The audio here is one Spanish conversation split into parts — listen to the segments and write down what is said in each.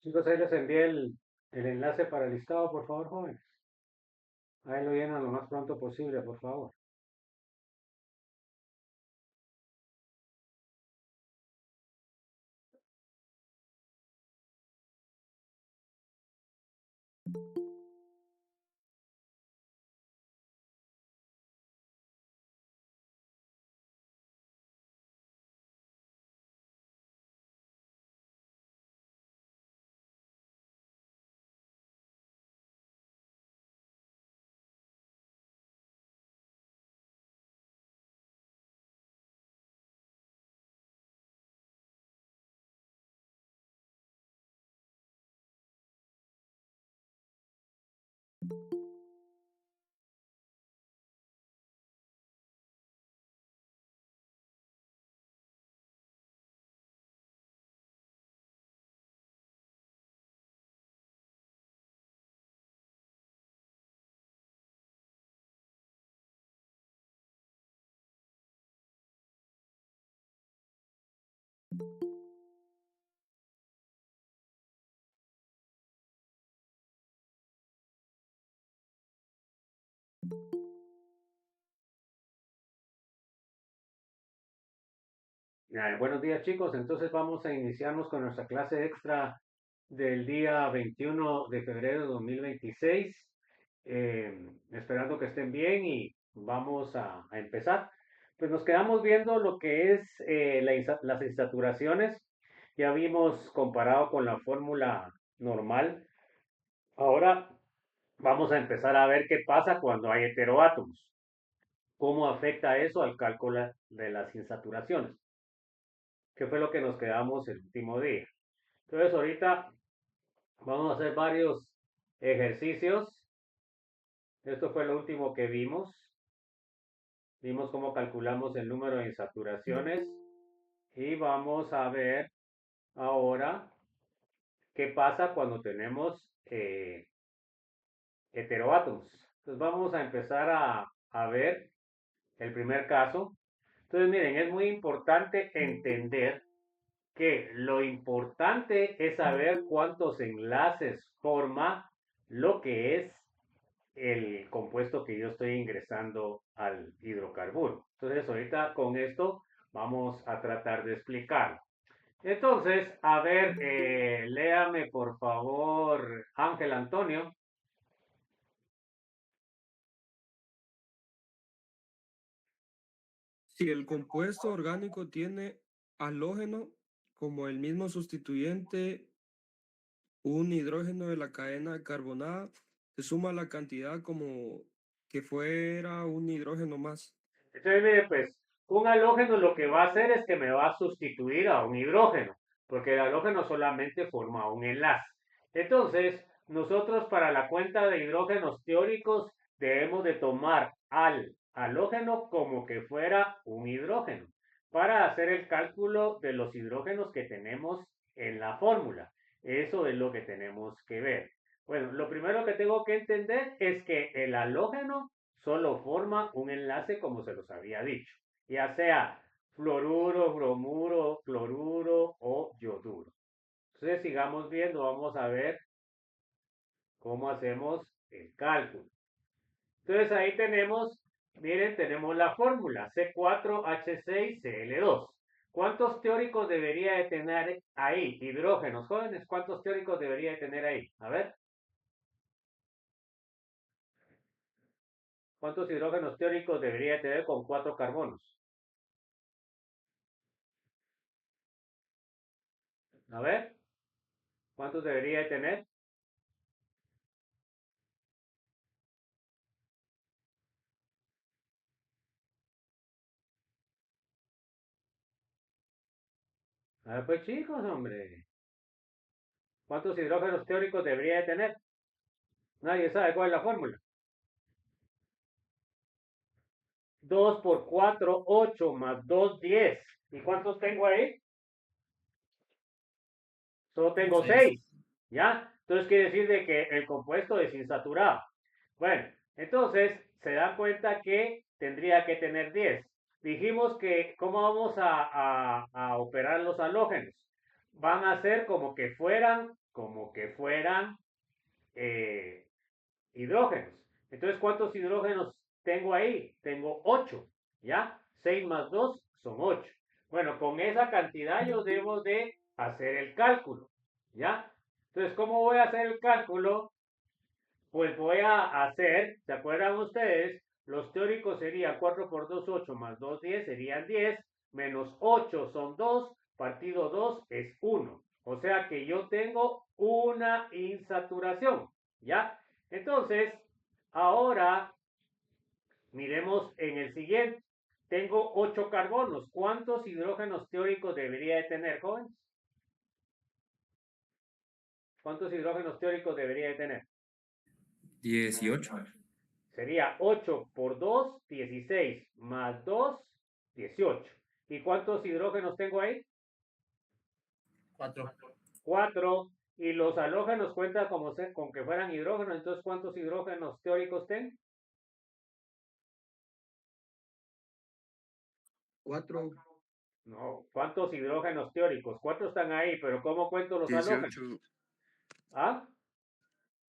Chicos, ahí les envié el enlace para el listado, por favor, jóvenes. Ahí lo llenan lo más pronto posible, por favor. Buenos días, chicos. Entonces vamos a iniciarnos con nuestra clase extra del día 21 de febrero de 2026. Esperando que estén bien y vamos a empezar. Pues nos quedamos viendo lo que es las insaturaciones. Ya vimos comparado con la fórmula normal. Ahora vamos a empezar a ver qué pasa cuando hay heteroátomos. ¿Cómo afecta eso al cálculo de las insaturaciones? ¿Qué fue lo que nos quedamos el último día? Entonces ahorita vamos a hacer varios ejercicios. Esto fue lo último que vimos. Vimos cómo calculamos el número de insaturaciones y vamos a ver ahora qué pasa cuando tenemos heteroátomos. Entonces vamos a empezar a ver el primer caso. Entonces miren, es muy importante entender que lo importante es saber cuántos enlaces forma lo que es el compuesto que yo estoy ingresando al hidrocarburo. Entonces, ahorita con esto vamos a tratar de explicar. Entonces, a ver, léame por favor, Ángel Antonio. Si el compuesto orgánico tiene halógeno como el mismo sustituyente, un hidrógeno de la cadena carbonada, se suma la cantidad como que fuera un hidrógeno más. Entonces, mire, pues, un halógeno lo que va a hacer es que me va a sustituir a un hidrógeno, porque el halógeno solamente forma un enlace. Entonces, nosotros para la cuenta de hidrógenos teóricos debemos de tomar al halógeno como que fuera un hidrógeno para hacer el cálculo de los hidrógenos que tenemos en la fórmula. Eso es lo que tenemos que ver. Bueno, lo primero que tengo que entender es que el halógeno solo forma un enlace como se los había dicho, ya sea fluoruro, bromuro, cloruro o yoduro. Entonces sigamos viendo, vamos a ver cómo hacemos el cálculo. Entonces ahí tenemos, miren, tenemos la fórmula C4H6Cl2. ¿Cuántos teóricos debería de tener ahí? Hidrógenos, jóvenes, ¿cuántos teóricos debería de tener ahí? A ver, ¿cuántos hidrógenos teóricos debería de tener con 4 carbonos? A ver, ¿cuántos debería de tener? A ver, pues chicos, hombre. ¿Cuántos hidrógenos teóricos debería de tener? Nadie sabe cuál es la fórmula. 2 por 4, 8, más 2, 10. ¿Y cuántos tengo ahí? Solo tengo 6. ¿Ya? Entonces quiere decir de que el compuesto es insaturado. Bueno, entonces se dan cuenta que tendría que tener 10. Dijimos que, ¿cómo vamos a operar los halógenos? Van a ser como que fueran eh, hidrógenos. Entonces, ¿cuántos hidrógenos tengo ahí? Tengo 8, ¿ya? 6 más 2 son 8. Bueno, con esa cantidad yo debo de hacer el cálculo, ¿ya? Entonces, ¿cómo voy a hacer el cálculo? Pues voy a hacer, ¿se acuerdan ustedes? Los teóricos serían 4 por 2, 8 más 2, 10, serían 10, menos 8 son 2, partido 2 es 1. O sea que yo tengo una insaturación, ¿ya? Entonces, ahora miremos en el siguiente. Tengo 8 carbonos. ¿Cuántos hidrógenos teóricos debería de tener, jóvenes? ¿Cuántos hidrógenos teóricos debería de tener? 18. Sería 8 por 2, 16, más 2, 18. ¿Y cuántos hidrógenos tengo ahí? 4. 4. Y los halógenos cuentan como con que fueran hidrógenos. Entonces, ¿cuántos hidrógenos teóricos tengo? 4, No, ¿cuántos hidrógenos teóricos? 4 están ahí, pero ¿cómo cuento los halógenos? 18, ¿Ah?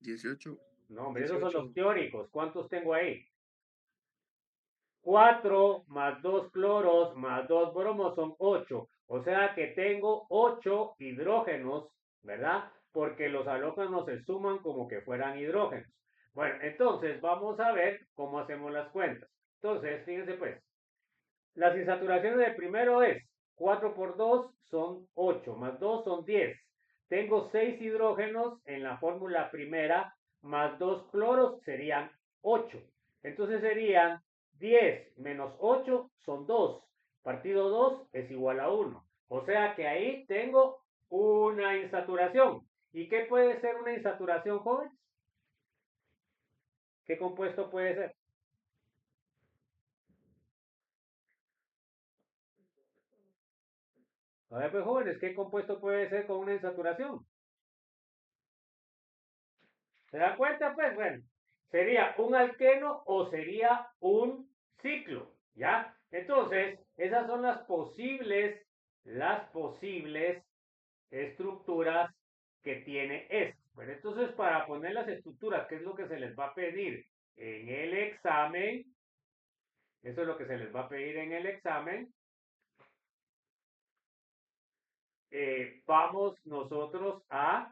18, No, hombre, esos son los 18. teóricos. ¿Cuántos tengo ahí? 4 más 2 cloros más 2 bromos son 8. O sea que tengo 8 hidrógenos, ¿verdad? Porque los halógenos se suman como que fueran hidrógenos. Bueno, entonces vamos a ver cómo hacemos las cuentas. Entonces, fíjense pues, las insaturaciones del primero es 4 por 2 son 8, más 2 son 10. Tengo 6 hidrógenos en la fórmula primera, más 2 cloros serían 8. Entonces serían 10 menos 8 son 2. Partido 2 es igual a 1. O sea que ahí tengo una insaturación. ¿Y qué puede ser una insaturación, jóvenes? ¿Qué compuesto puede ser? A ver, pues jóvenes, ¿qué compuesto puede ser con una insaturación? ¿Se dan cuenta? Pues bueno, sería un alqueno o sería un ciclo, ¿ya? Entonces, esas son las posibles estructuras que tiene esto. Bueno, entonces para poner las estructuras, ¿qué es lo que se les va a pedir en el examen? Eso es lo que se les va a pedir en el examen. Vamos nosotros a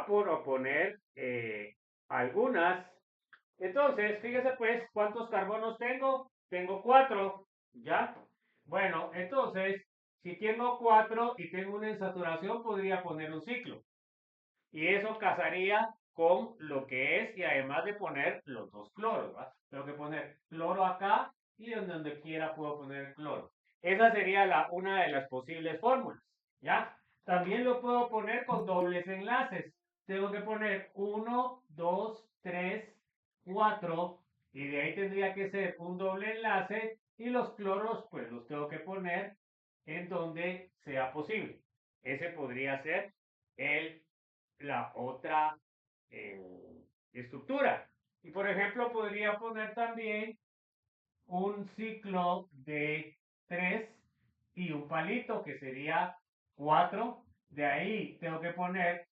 proponer algunas. Entonces, fíjese pues, ¿cuántos carbonos tengo? Tengo 4, ¿ya? Bueno, entonces, si tengo 4 y tengo una insaturación, podría poner un ciclo. Y eso casaría con lo que es, y además de poner los dos cloros, ¿va? Tengo que poner cloro acá y donde quiera puedo poner cloro. Esa sería una de las posibles fórmulas, ¿ya? También lo puedo poner con dobles enlaces. Tengo que poner 1, 2, 3, 4 y de ahí tendría que ser un doble enlace y los cloros pues los tengo que poner en donde sea posible. Ese podría ser el la otra estructura. Y por ejemplo, podría poner también un ciclo de 3 y un palito, que sería 4. De ahí tengo que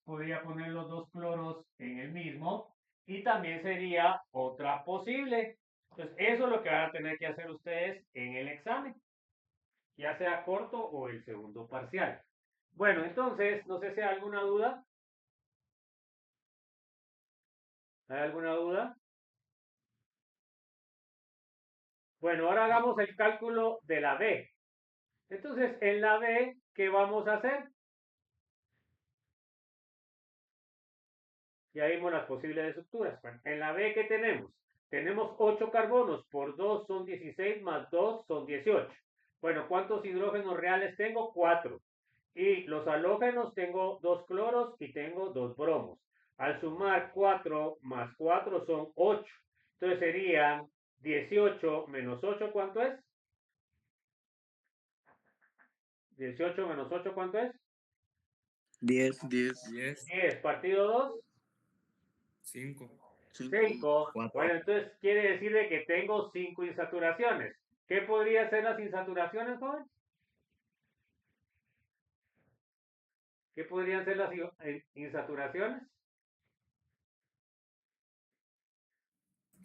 podría poner los dos cloros en el mismo. Y también sería otra posible. Entonces, eso es lo que van a tener que hacer ustedes en el examen, ya sea corto o el segundo parcial. Bueno, entonces, no sé si hay alguna duda. ¿Hay alguna duda? Bueno, ahora hagamos el cálculo de la B. Entonces, en la B, ¿qué vamos a hacer? Ya vimos las posibles estructuras. Bueno, en la B, ¿qué tenemos? Tenemos 8 carbonos, por 2 son 16, más 2 son 18. Bueno, ¿cuántos hidrógenos reales tengo? 4. Y los halógenos tengo 2 cloros y tengo 2 bromos. Al sumar 4 más 4 son 8. Entonces serían 18 menos 8, ¿cuánto es? 18 menos 8, ¿cuánto es? 10, 10, 10. Partido 2, 5, 5. 4. Bueno, entonces quiere decir de que tengo 5 insaturaciones. ¿Qué podría ser las insaturaciones, joven? ¿Qué podrían ser las insaturaciones?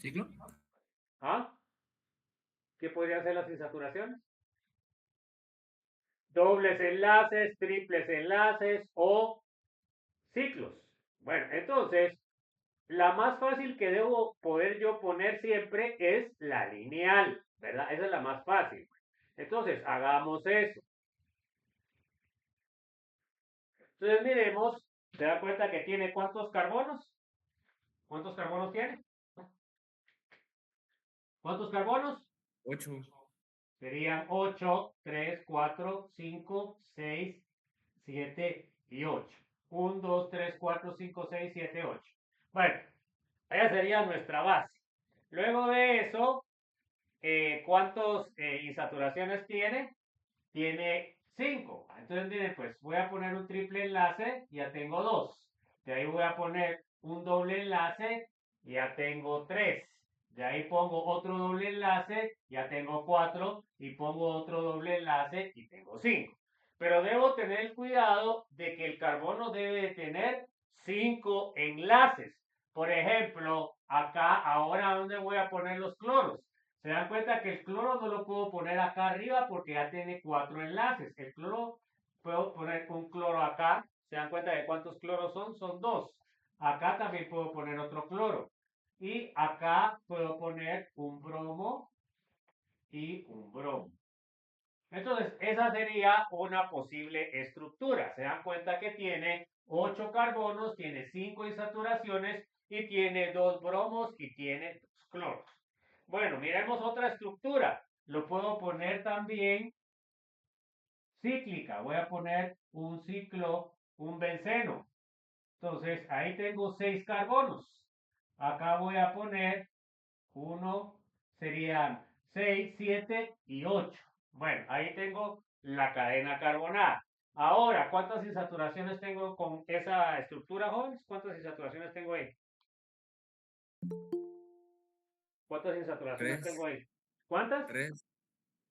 ¿ciclo? ¿Ah? ¿Qué podrían ser las insaturaciones? Dobles enlaces, triples enlaces o ciclos. Bueno, entonces, la más fácil que debo poder yo poner siempre es la lineal, ¿verdad? Esa es la más fácil. Entonces, hagamos eso. Entonces, miremos, ¿se da cuenta que tiene cuántos carbonos? ¿Cuántos carbonos tiene? ¿Cuántos carbonos? 8, Serían 8, 3, 4, 5, 6, 7 y 8. 1, 2, 3, 4, 5, 6, 7, 8. Bueno, esa sería nuestra base. Luego de eso, ¿cuántas insaturaciones tiene? Tiene 5. Entonces, miren, pues voy a poner un triple enlace, ya tengo 2. De ahí voy a poner un doble enlace, ya tengo 3. De ahí pongo otro doble enlace, ya tengo 4. Y pongo otro doble enlace y tengo 5. Pero debo tener cuidado de que el carbono debe de tener 5 enlaces. Por ejemplo, acá, ahora, ¿dónde voy a poner los cloros? Se dan cuenta que el cloro no lo puedo poner acá arriba porque ya tiene 4 enlaces. El cloro, puedo poner un cloro acá. Se dan cuenta de cuántos cloros son. Son 2. Acá también puedo poner otro cloro. Y acá puedo poner un bromo y un bromo. Entonces, esa sería una posible estructura. Se dan cuenta que tiene 8 carbonos, tiene 5 insaturaciones y tiene 2 bromos y tiene 2 cloros. Bueno, miremos otra estructura. Lo puedo poner también cíclica. Voy a poner un ciclo, un benceno. Entonces, ahí tengo 6 carbonos. Acá voy a poner 1, serían 6, 7 y 8. Bueno, ahí tengo la cadena carbonada. Ahora, ¿cuántas insaturaciones tengo con esa estructura, jóvenes? ¿Cuántas insaturaciones tengo ahí? ¿Cuántas insaturaciones 3, tengo ahí? ¿Cuántas? 3,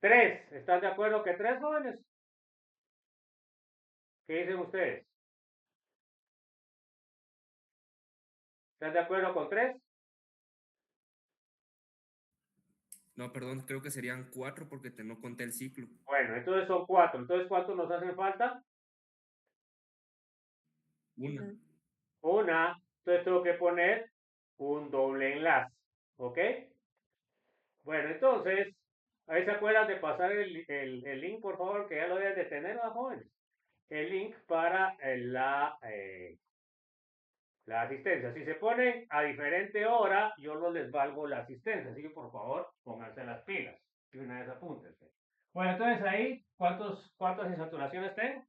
3. ¿Están de acuerdo que 3, jóvenes? ¿Qué dicen ustedes? ¿Están de acuerdo con 3? no, perdón, creo que serían 4 porque no conté el ciclo. Bueno, entonces son 4. Entonces, ¿cuántos nos hacen falta? 1, Una. Entonces tengo que poner un doble enlace. ¿Ok? Bueno, entonces, ahí se acuerdan de pasar el link, por favor, que ya lo deben de tener, ¿no, jóvenes? El link para la asistencia. Si se ponen a diferente hora, yo no les valgo la asistencia. Así que, por favor, pónganse las pilas. Y una vez apúntense. Bueno, entonces ahí, ¿cuántas insaturaciones tengo?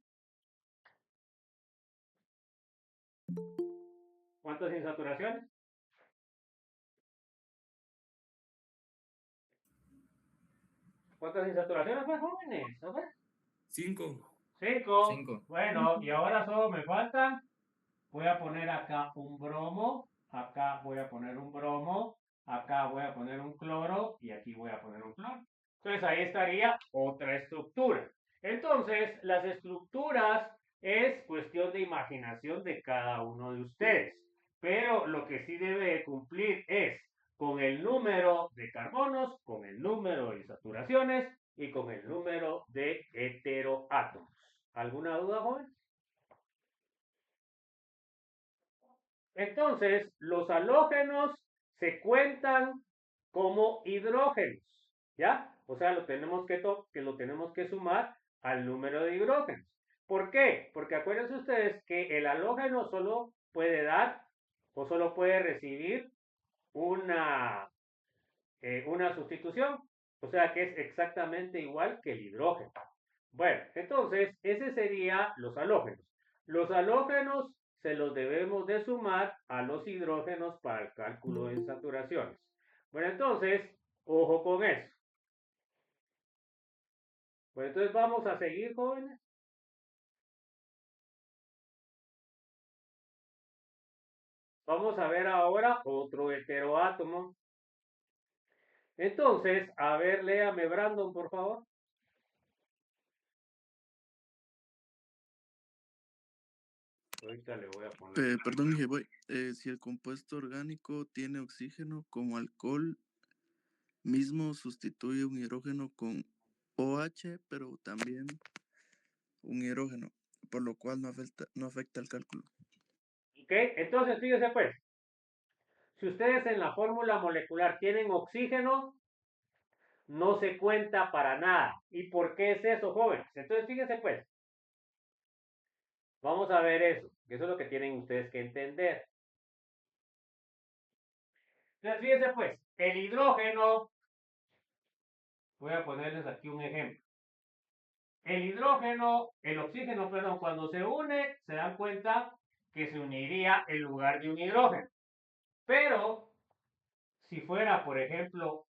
¿Cuántas insaturaciones? ¿Cuántas insaturaciones, pues, jóvenes? A ver. 5, 5. 5, Bueno, y ahora solo me faltan. Voy a poner acá un bromo. Acá voy a poner un bromo. Acá voy a poner un cloro. Y aquí voy a poner un cloro. Entonces ahí estaría otra estructura. Entonces, las estructuras es cuestión de imaginación de cada uno de ustedes. Pero lo que sí debe de cumplir es con el número de carbonos, con el número de saturaciones y con el número de heteroátomos. ¿Alguna duda, joven? Entonces, los halógenos se cuentan como hidrógenos, ¿ya? O sea, lo tenemos lo tenemos que sumar al número de hidrógenos. ¿Por qué? Porque acuérdense ustedes que el halógeno solo puede dar o solo puede recibir una sustitución. O sea que es exactamente igual que el hidrógeno. Bueno, entonces, ese sería los halógenos. Los halógenos se los debemos de sumar a los hidrógenos para el cálculo de saturaciones. Bueno, entonces, ojo con eso. Pues entonces vamos a seguir, jóvenes. Vamos a ver ahora otro heteroátomo. Entonces, a ver, léame Brandon, por favor. Ahorita le voy a poner. Perdón, dije, voy. Si el compuesto orgánico tiene oxígeno como alcohol, mismo sustituye un hidrógeno con OH, pero también un hidrógeno, por lo cual no afecta el cálculo. ¿Ok? Entonces, fíjense pues. Si ustedes en la fórmula molecular tienen oxígeno, no se cuenta para nada. ¿Y por qué es eso, jóvenes? Entonces, fíjense pues. Vamos a ver eso. Eso es lo que tienen ustedes que entender. Entonces, fíjense pues. El hidrógeno. Voy a ponerles aquí un ejemplo. El oxígeno, perdón, cuando se une, se dan cuenta que se uniría en lugar de un hidrógeno. Pero, si fuera, por ejemplo,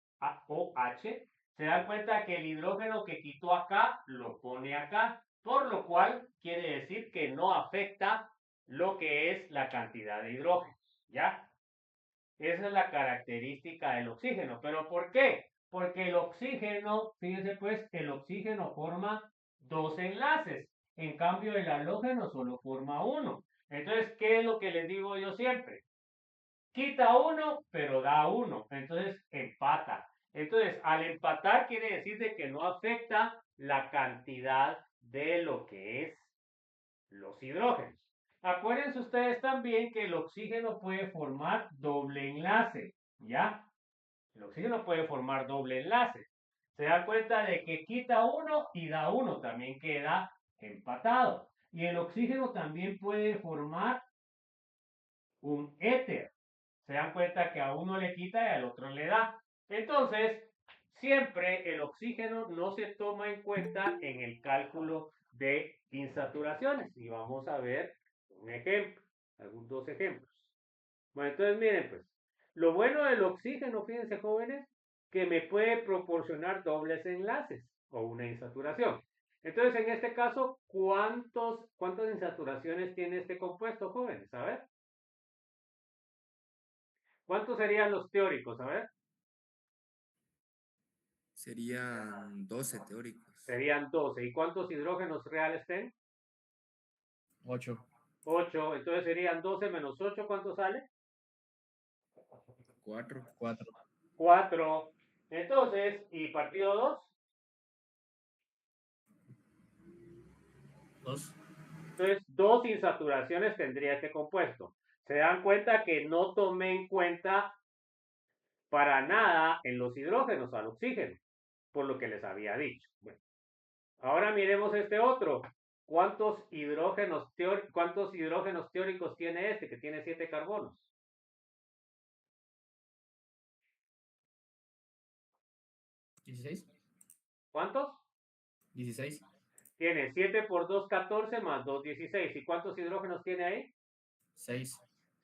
OH, se dan cuenta que el hidrógeno que quitó acá, lo pone acá. Por lo cual, quiere decir que no afecta lo que es la cantidad de hidrógenos. ¿Ya? Esa es la característica del oxígeno. ¿Pero por qué? Porque el oxígeno, fíjense pues, el oxígeno forma dos enlaces. En cambio, el halógeno solo forma uno. Entonces, ¿qué es lo que les digo yo siempre? Quita uno, pero da uno. Entonces, empata. Entonces, al empatar quiere decir de que no afecta la cantidad de lo que es los hidrógenos. Acuérdense ustedes también que el oxígeno puede formar doble enlace, ¿ya? El oxígeno puede formar doble enlace. Se da cuenta de que quita uno y da uno, también queda empatado. Y el oxígeno también puede formar un éter. Se dan cuenta que a uno le quita y al otro le da. Entonces, siempre el oxígeno no se toma en cuenta en el cálculo de insaturaciones. Y vamos a ver un ejemplo, algunos dos ejemplos. Bueno, entonces miren pues, lo bueno del oxígeno, fíjense jóvenes, que me puede proporcionar dobles enlaces o una insaturación. Entonces, en este caso, ¿cuántas insaturaciones tiene este compuesto, jóvenes? A ver. ¿Cuántos serían los teóricos? A ver. Serían 12 teóricos. Serían 12. ¿Y cuántos hidrógenos reales tienen? 8. 8. Entonces serían 12 menos 8. ¿Cuánto sale? 4. 4. 4. Entonces, ¿y partido 2? 2. Entonces, 2 insaturaciones tendría este compuesto. Se dan cuenta que no tomé en cuenta para nada en los hidrógenos al oxígeno, por lo que les había dicho. Bueno, ahora miremos este otro. ¿Cuántos hidrógenos teóricos tiene este, que tiene 7 carbonos? 16. ¿Cuántos? 16. Tiene 7 por 2, 14 más 2, 16. ¿Y cuántos hidrógenos tiene ahí? 6.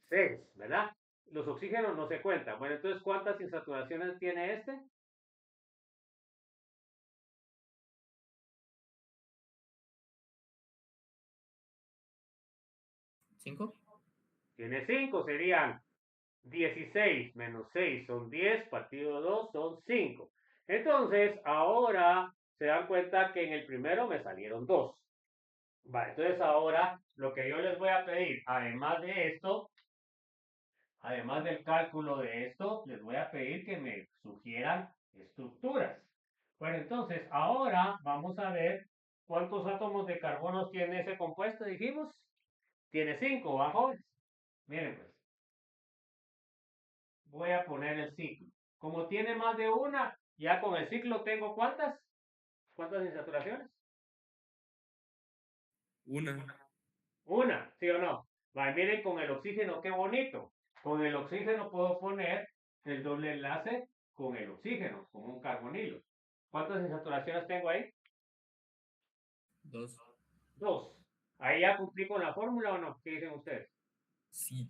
6, ¿verdad? Los oxígenos no se cuentan. Bueno, entonces, ¿cuántas insaturaciones tiene este? 5. Tiene 5, serían 16 menos 6 son 10, partido 2 son 5. Entonces, ahora se dan cuenta que en el primero me salieron 2. Vale, entonces ahora lo que yo les voy a pedir, además de esto, además del cálculo de esto, les voy a pedir que me sugieran estructuras. Bueno, entonces ahora vamos a ver cuántos átomos de carbono tiene ese compuesto, dijimos. Tiene 5, ¿va, miren pues. Voy a poner el ciclo. Como tiene más de una, ya con el ciclo tengo ¿cuántas? ¿Cuántas insaturaciones? Una. Una, ¿sí o no? Vale, miren con el oxígeno, qué bonito. Con el oxígeno puedo poner el doble enlace con el oxígeno, con un carbonilo. ¿Cuántas insaturaciones tengo ahí? 2. 2. ¿Ahí ya cumplí con la fórmula o no? ¿Qué dicen ustedes? Sí.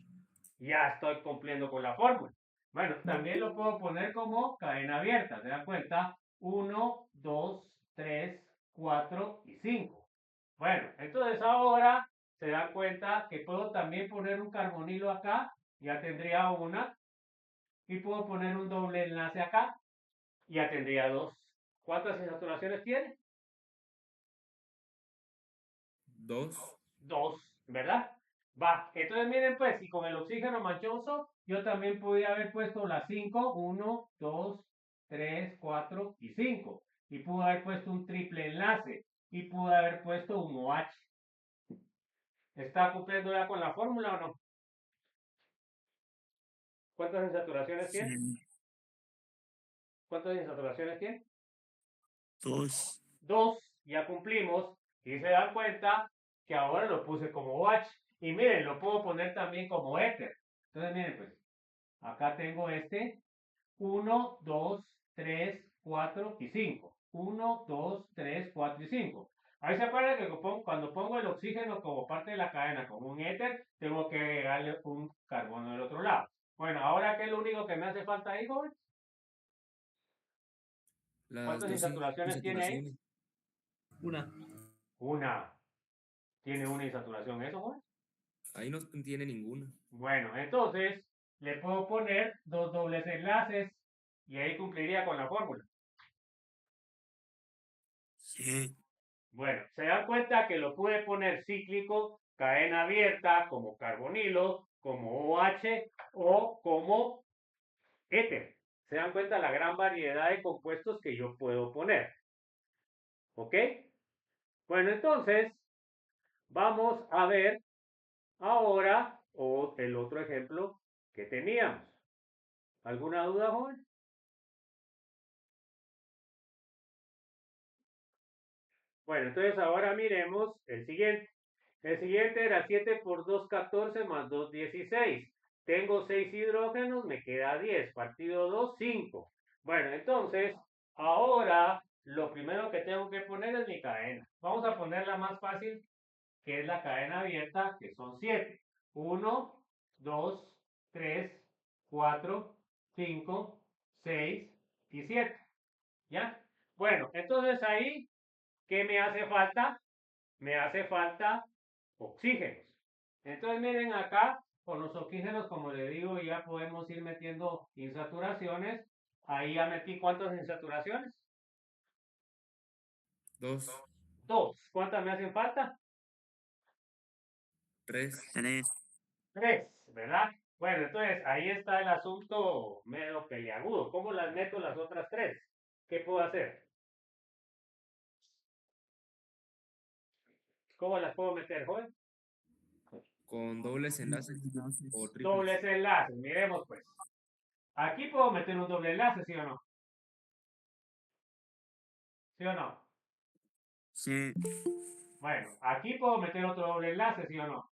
Ya estoy cumpliendo con la fórmula. Bueno, también lo puedo poner como cadena abierta. ¿Se dan cuenta? 1, 2, 3, 4 y 5. Bueno, entonces ahora se dan cuenta que puedo también poner un carbonilo acá. Ya tendría una. Y puedo poner un doble enlace acá. Ya tendría dos. ¿Cuántas insaturaciones tiene? 2. Dos, ¿verdad? Va, entonces miren pues, y con el oxígeno manchoso, yo también podía haber puesto las 5, 1, 2, 3, 4 y 5. Y pude haber puesto un triple enlace. Y pude haber puesto un OH. ¿Está cumpliendo ya con la fórmula o no? ¿Cuántas insaturaciones tiene? Sí. ¿Cuántas insaturaciones tiene? 2. Dos, ya cumplimos. Y se dan cuenta que ahora lo puse como OH. Y miren, lo puedo poner también como éter. Entonces miren pues, acá tengo este 1, 2, 3, 4 y 5. 1, 2, 3, 4 y 5. Ahí se acuerdan que cuando pongo el oxígeno como parte de la cadena, como un éter, tengo que agregarle un carbono del otro lado. Bueno, ahora, ¿qué es lo único que me hace falta ahí, joven? Las ¿Cuántas dos insaturaciones tiene ahí? insaturaciones. Una. Una. ¿Tiene una insaturación eso, joven? Ahí no tiene ninguna. Bueno, entonces le puedo poner dos dobles enlaces y ahí cumpliría con la fórmula. Sí. Bueno, se dan cuenta que lo pude poner cíclico, cadena abierta, como carbonilo, como OH o como éter. Se dan cuenta la gran variedad de compuestos que yo puedo poner. ¿Ok? Bueno, entonces vamos a ver ahora el otro ejemplo que teníamos. ¿Alguna duda, joven? Bueno, entonces ahora miremos el siguiente. El siguiente era 7 por 2, 14 más 2, 16. Tengo 6 hidrógenos, me queda 10. Partido 2, 5. Bueno, entonces, ahora lo primero que tengo que poner es mi cadena. Vamos a poner la más fácil, que es la cadena abierta, que son 7. 1, 2, 3, 4, 5, 6 y 7. ¿Ya? Bueno, entonces ahí, ¿qué me hace falta? Me hace falta oxígenos. Entonces miren acá, con los oxígenos, como le digo, ya podemos ir metiendo insaturaciones. Ahí ya metí cuántas insaturaciones. 2. Dos. ¿Cuántas me hacen falta? 3. 3. Tres, ¿verdad? Bueno, entonces ahí está el asunto medio peliagudo. ¿Cómo las meto las otras tres? ¿Qué puedo hacer? ¿Cómo las puedo meter, joven? Con dobles enlaces o Dobles triples. enlaces, miremos pues. Aquí puedo meter un doble enlace, ¿sí o no? ¿Sí o no? Sí. Bueno, aquí puedo meter otro doble enlace, ¿sí o no?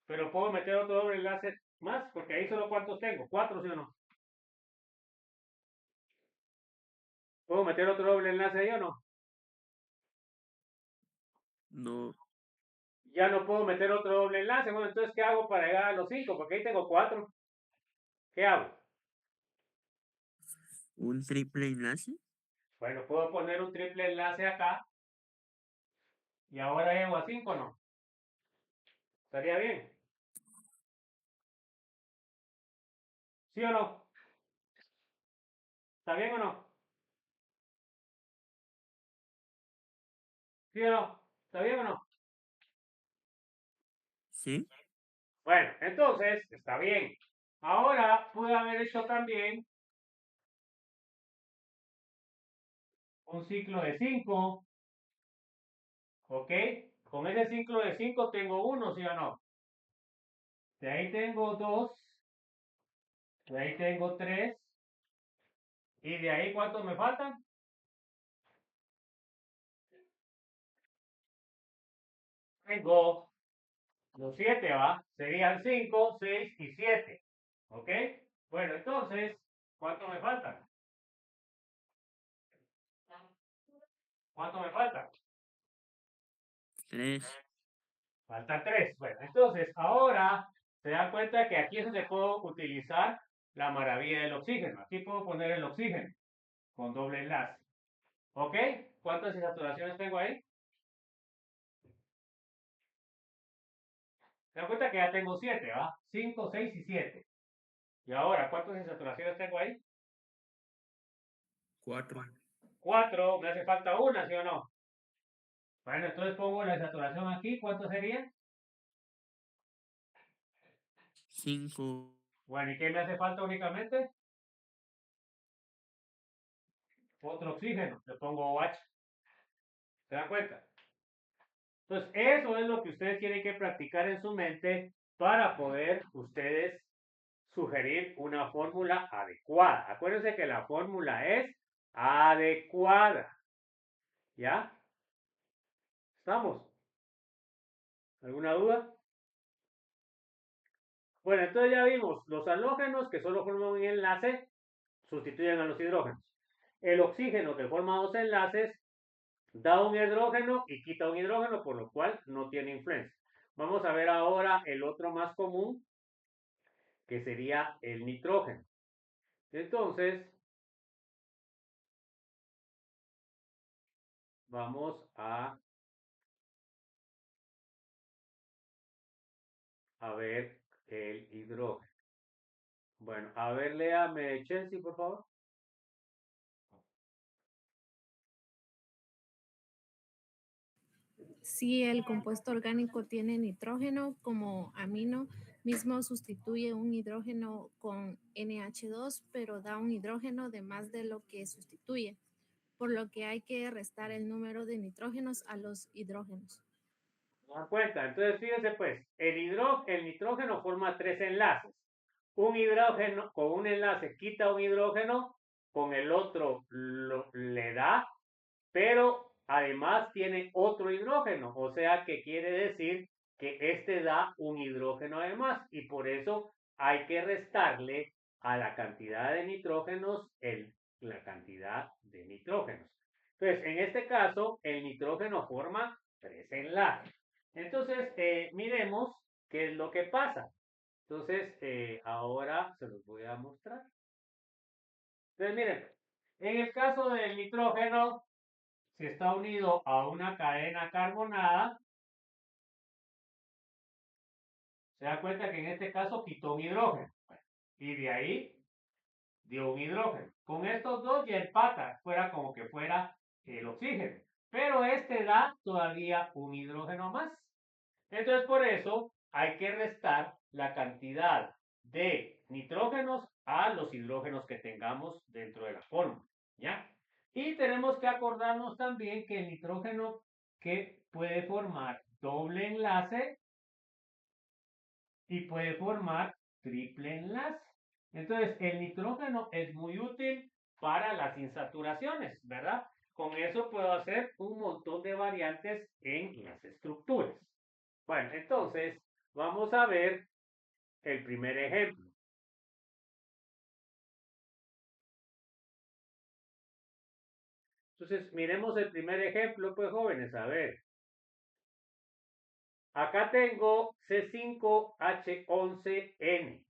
Pero puedo meter otro doble enlace más, porque ahí solo cuántos tengo, 4, ¿sí o no? ¿Puedo meter otro doble enlace ahí o no? No. Ya no puedo meter otro doble enlace. Bueno, entonces, ¿qué hago para llegar a los 5? Porque ahí tengo 4. ¿Qué hago? Un triple enlace. Bueno, puedo poner un triple enlace acá. Y ahora llego a 5, ¿no? ¿Estaría bien? ¿Sí o no? ¿Está bien o no? ¿Sí o no? ¿Está bien o no? Sí. Bueno, entonces, está bien. Ahora pude haber hecho también un ciclo de 5, ¿ok? Con ese ciclo de 5 tengo 1, ¿sí o no? De ahí tengo 2, de ahí tengo 3, y de ahí ¿cuántos me faltan? Tengo los 7, ¿va? Serían 5, 6 y 7, ¿ok? Bueno, entonces, ¿cuántos me faltan? ¿Cuánto me falta? 3. Faltan 3. Bueno, entonces ahora se dan cuenta que aquí es donde puedo utilizar la maravilla del oxígeno. Aquí puedo poner el oxígeno con doble enlace. ¿Ok? ¿Cuántas insaturaciones tengo ahí? Se dan cuenta que ya tengo 7, ¿va? 5, 6 y 7. Y ahora, ¿cuántas insaturaciones tengo ahí? 4. 4. Me hace falta una, ¿sí o no? Bueno, entonces pongo la insaturación aquí. ¿Cuánto sería? 5. Bueno, ¿y qué me hace falta únicamente? Otro oxígeno. Le pongo OH. ¿Se dan cuenta? Entonces, eso es lo que ustedes tienen que practicar en su mente para poder ustedes sugerir una fórmula adecuada. Acuérdense que la fórmula es adecuada. ¿Ya? ¿Estamos? ¿Alguna duda? Bueno, entonces ya vimos los halógenos que solo forman un enlace, sustituyen a los hidrógenos. El oxígeno que forma dos enlaces da un hidrógeno y quita un hidrógeno, por lo cual no tiene influencia. Vamos a ver ahora el otro más común, que sería el nitrógeno. Entonces, vamos a ver el hidrógeno. Bueno, a ver, léame Chelsea, por favor. Si el compuesto orgánico tiene nitrógeno como amino, mismo sustituye un hidrógeno con NH2, pero da un hidrógeno de más de lo que sustituye, por lo que hay que restar el número de nitrógenos a los hidrógenos. ¿Se dan cuenta? Entonces, fíjense pues, el nitrógeno forma 3 enlaces. Un hidrógeno con un enlace quita un hidrógeno, con el otro le da, pero además tiene otro hidrógeno, o sea que quiere decir que este da un hidrógeno además y por eso hay que restarle a la cantidad de nitrógenos la cantidad de nitrógenos. Entonces, en este caso, el nitrógeno forma 3 enlaces. Entonces, miremos qué es lo que pasa. Entonces, ahora se los voy a mostrar. Entonces, miren, en el caso del nitrógeno, si está unido a una cadena carbonada, se da cuenta que en este caso quitó un hidrógeno. Y de ahí dio un hidrógeno. Con estos dos ya empata, fuera como que fuera el oxígeno. Pero este da todavía un hidrógeno más. Entonces por eso hay que restar la cantidad de nitrógenos a los hidrógenos que tengamos dentro de la fórmula. ¿Ya? Y tenemos que acordarnos también que el nitrógeno que puede formar doble enlace y puede formar triple enlace. Entonces, el nitrógeno es muy útil para las insaturaciones, ¿verdad? Con eso puedo hacer un montón de variantes en las estructuras. Bueno, entonces, vamos a ver el primer ejemplo. Entonces, miremos el primer ejemplo, pues jóvenes, a ver. Acá tengo C5H11N.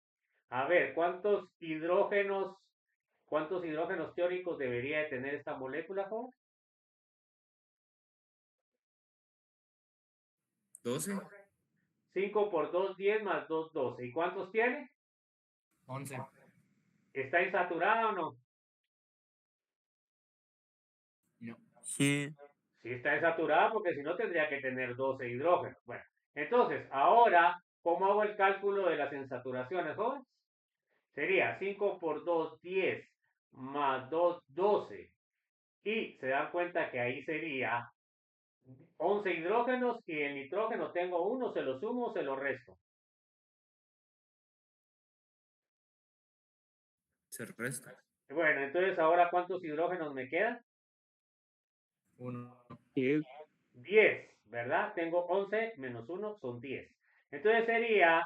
A ver, ¿cuántos hidrógenos teóricos debería de tener esta molécula, joven? 12. 5 por 2, 10 más 2, 12. ¿Y cuántos tiene? 11. ¿Está insaturada o no? No. Sí. Sí está insaturada porque si no tendría que tener 12 hidrógenos. Bueno, entonces, ahora, ¿cómo hago el cálculo de las insaturaciones, jóvenes? Sería 5 por 2, 10 más 2, 12. Y se dan cuenta que ahí sería 11 hidrógenos y el nitrógeno tengo uno, se lo sumo o se lo resto. Se resta. Bueno, entonces ahora ¿cuántos hidrógenos me quedan? 1. 10. 10, ¿verdad? Tengo 11 menos 1 son 10. Entonces sería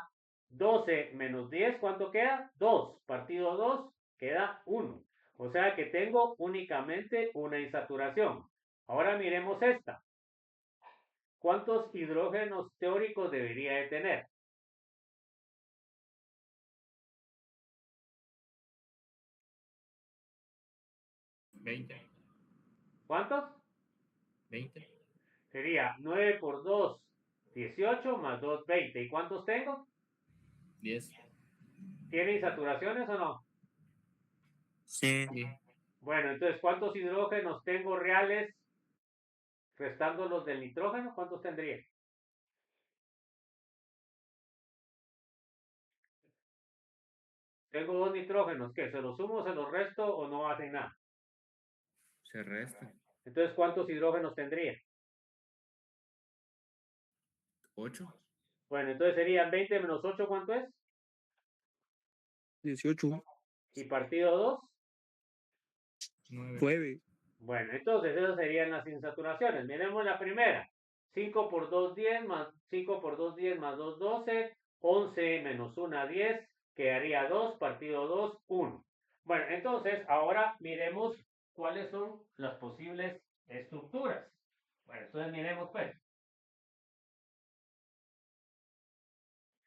12 menos 10, ¿cuánto queda? 2. Partido 2 queda 1. O sea que tengo únicamente una insaturación. Ahora miremos esta. ¿cuántos hidrógenos teóricos debería de tener? ¿20? ¿Cuántos? 20. Sería 9 por 2, 18 más 2, 20. ¿Y cuántos tengo? 10. ¿Tiene insaturaciones o no? Sí. Sí. Bueno, entonces, ¿cuántos hidrógenos tengo reales restando los del nitrógeno? ¿Cuántos tendría? Tengo 2 nitrógenos, ¿qué? ¿Se los sumo, se los resto o no hacen nada? Se resta. Entonces, ¿cuántos hidrógenos tendría? 8. Bueno, entonces serían 20 menos 8, ¿cuánto es? 18, Y partido 2. 9. 9. Bueno, entonces esas serían las insaturaciones. Miremos la primera. 5 por 2, 10, más 5 por 2, 10, más 2, 12. 11 menos 1, 10. Quedaría 2, partido 2, 1. Bueno, entonces ahora miremos cuáles son las posibles estructuras. Bueno, entonces miremos pues.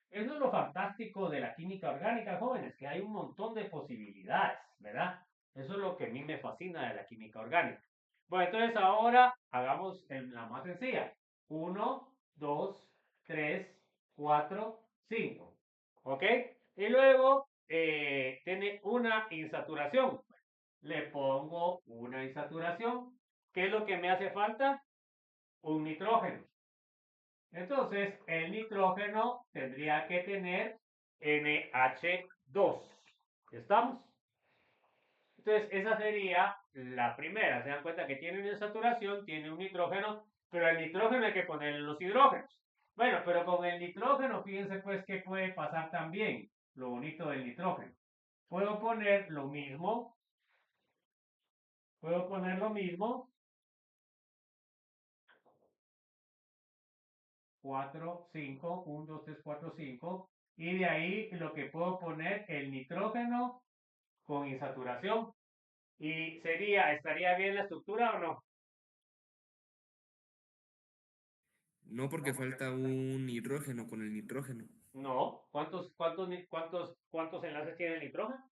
Eso es lo fantástico de la química orgánica, jóvenes, que hay un montón de posibilidades, ¿verdad? Eso es lo que a mí me fascina de la química orgánica. Bueno, entonces ahora hagamos la más sencilla. 1, 2, 3, 4, 5. ¿Ok? Y luego tiene una insaturación. Le pongo una insaturación. ¿Qué es lo que me hace falta? Un nitrógeno. Entonces, el nitrógeno tendría que tener NH2. ¿Estamos? Entonces, esa sería la primera. Se dan cuenta que tiene una saturación, tiene un nitrógeno, pero al nitrógeno hay que ponerle los hidrógenos. Bueno, pero con el nitrógeno, fíjense pues que puede pasar también lo bonito del nitrógeno. Puedo poner lo mismo. 4, 5, 1, 2, 3, 4, 5. Y de ahí lo que puedo poner el nitrógeno con insaturación. Y ¿estaría bien la estructura o no? No, porque falta un hidrógeno con el nitrógeno. No. ¿Cuántos enlaces tiene el nitrógeno?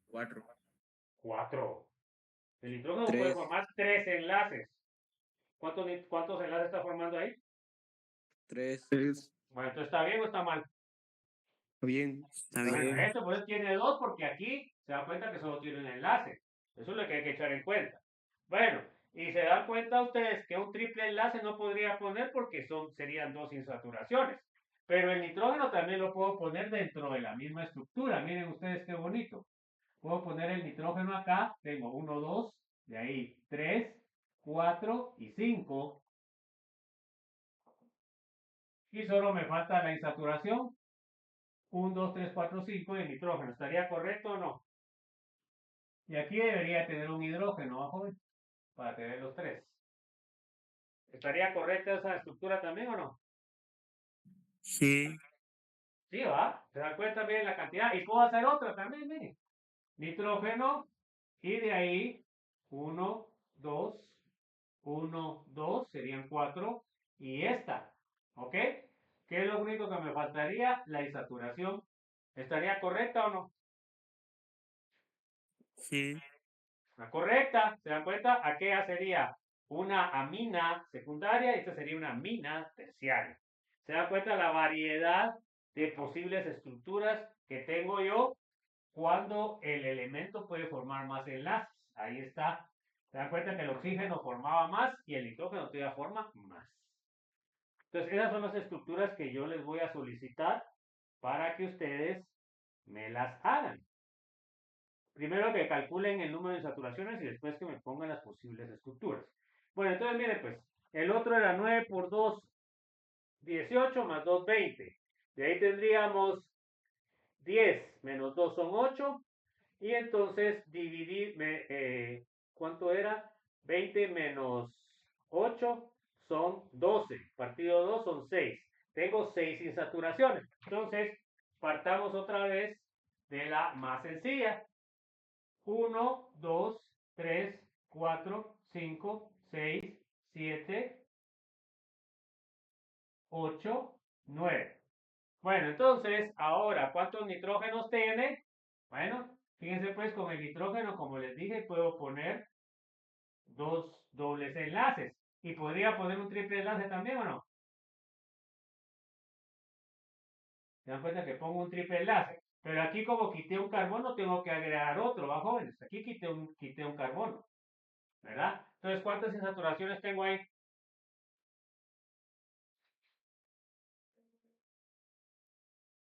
4. 4. El nitrógeno puede 3. formar 3 enlaces. ¿Cuántos enlaces está formando ahí? 3. Bueno, entonces ¿está bien o está mal? Bien. Está Bueno, bien. esto pues tiene 2 porque aquí se da cuenta que solo tiene un enlace. Eso es lo que hay que echar en cuenta. Bueno, y se dan cuenta ustedes que un triple enlace no podría poner porque serían 2 insaturaciones. Pero el nitrógeno también lo puedo poner dentro de la misma estructura. Miren ustedes qué bonito. Puedo poner el nitrógeno acá. Tengo 1, 2, de ahí 3, 4 y 5. Y solo me falta la insaturación. 1, 2, 3, 4, 5 de nitrógeno. ¿Estaría correcto o no? Y aquí debería tener un hidrógeno, ¿va, joven? Para tener los 3. ¿Estaría correcta esa estructura también o no? Sí. Sí, va. Se dan cuenta bien la cantidad. Y puedo hacer otra también, miren. Nitrógeno. Y de ahí 1, 2, 1, 2. Serían 4. Y esta. ¿Ok? ¿Qué es lo único que me faltaría? La insaturación. ¿Estaría correcta o no? Sí. La correcta, ¿se dan cuenta? Aquella sería una amina secundaria y esta sería una amina terciaria. ¿Se dan cuenta la variedad de posibles estructuras que tengo yo cuando el elemento puede formar más enlaces? Ahí está. ¿Se dan cuenta que el oxígeno formaba más y el nitrógeno todavía forma más? Entonces, esas son las estructuras que yo les voy a solicitar para que ustedes me las hagan. Primero que calculen el número de saturaciones y después que me pongan las posibles estructuras. Bueno, entonces miren pues, el otro era 9 por 2, 18 más 2, 20. De ahí tendríamos 10 menos 2 son 8. Y entonces ¿cuánto era? 20 menos 8 son 12. Partido 2 son 6. Tengo 6 insaturaciones. Entonces, partamos otra vez de la más sencilla. 1, 2, 3, 4, 5, 6, 7, 8, 9. Bueno, entonces, ahora, ¿cuántos nitrógenos tiene? Bueno, fíjense pues con el nitrógeno, como les dije, puedo poner dos dobles enlaces. ¿Y podría poner un triple enlace también o no? ¿Se dan cuenta que pongo un triple enlace? Pero aquí como quité un carbono, tengo que agregar otro, ¿va, jóvenes? Aquí quité un carbono, ¿verdad? Entonces, ¿cuántas insaturaciones tengo ahí?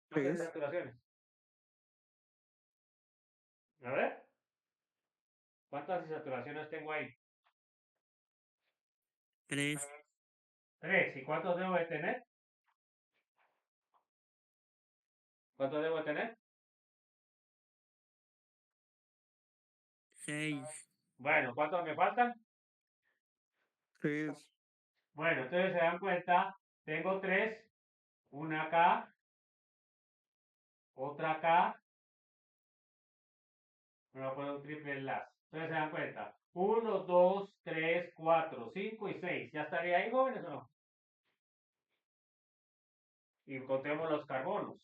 ¿Cuántas 3. insaturaciones? A ver, ¿cuántas insaturaciones tengo ahí? 3, 3. ¿Y cuántos debo de tener? ¿Cuántos debo de tener? 6, Bueno, ¿cuántos me faltan? 3. Bueno, entonces se dan cuenta, tengo 3, una acá, otra acá, me voy a poner un triple enlace. Entonces se dan cuenta, 1, 2, 3, 4, 5 y 6. ¿Ya estaría ahí, jóvenes o no? Y contemos los carbonos.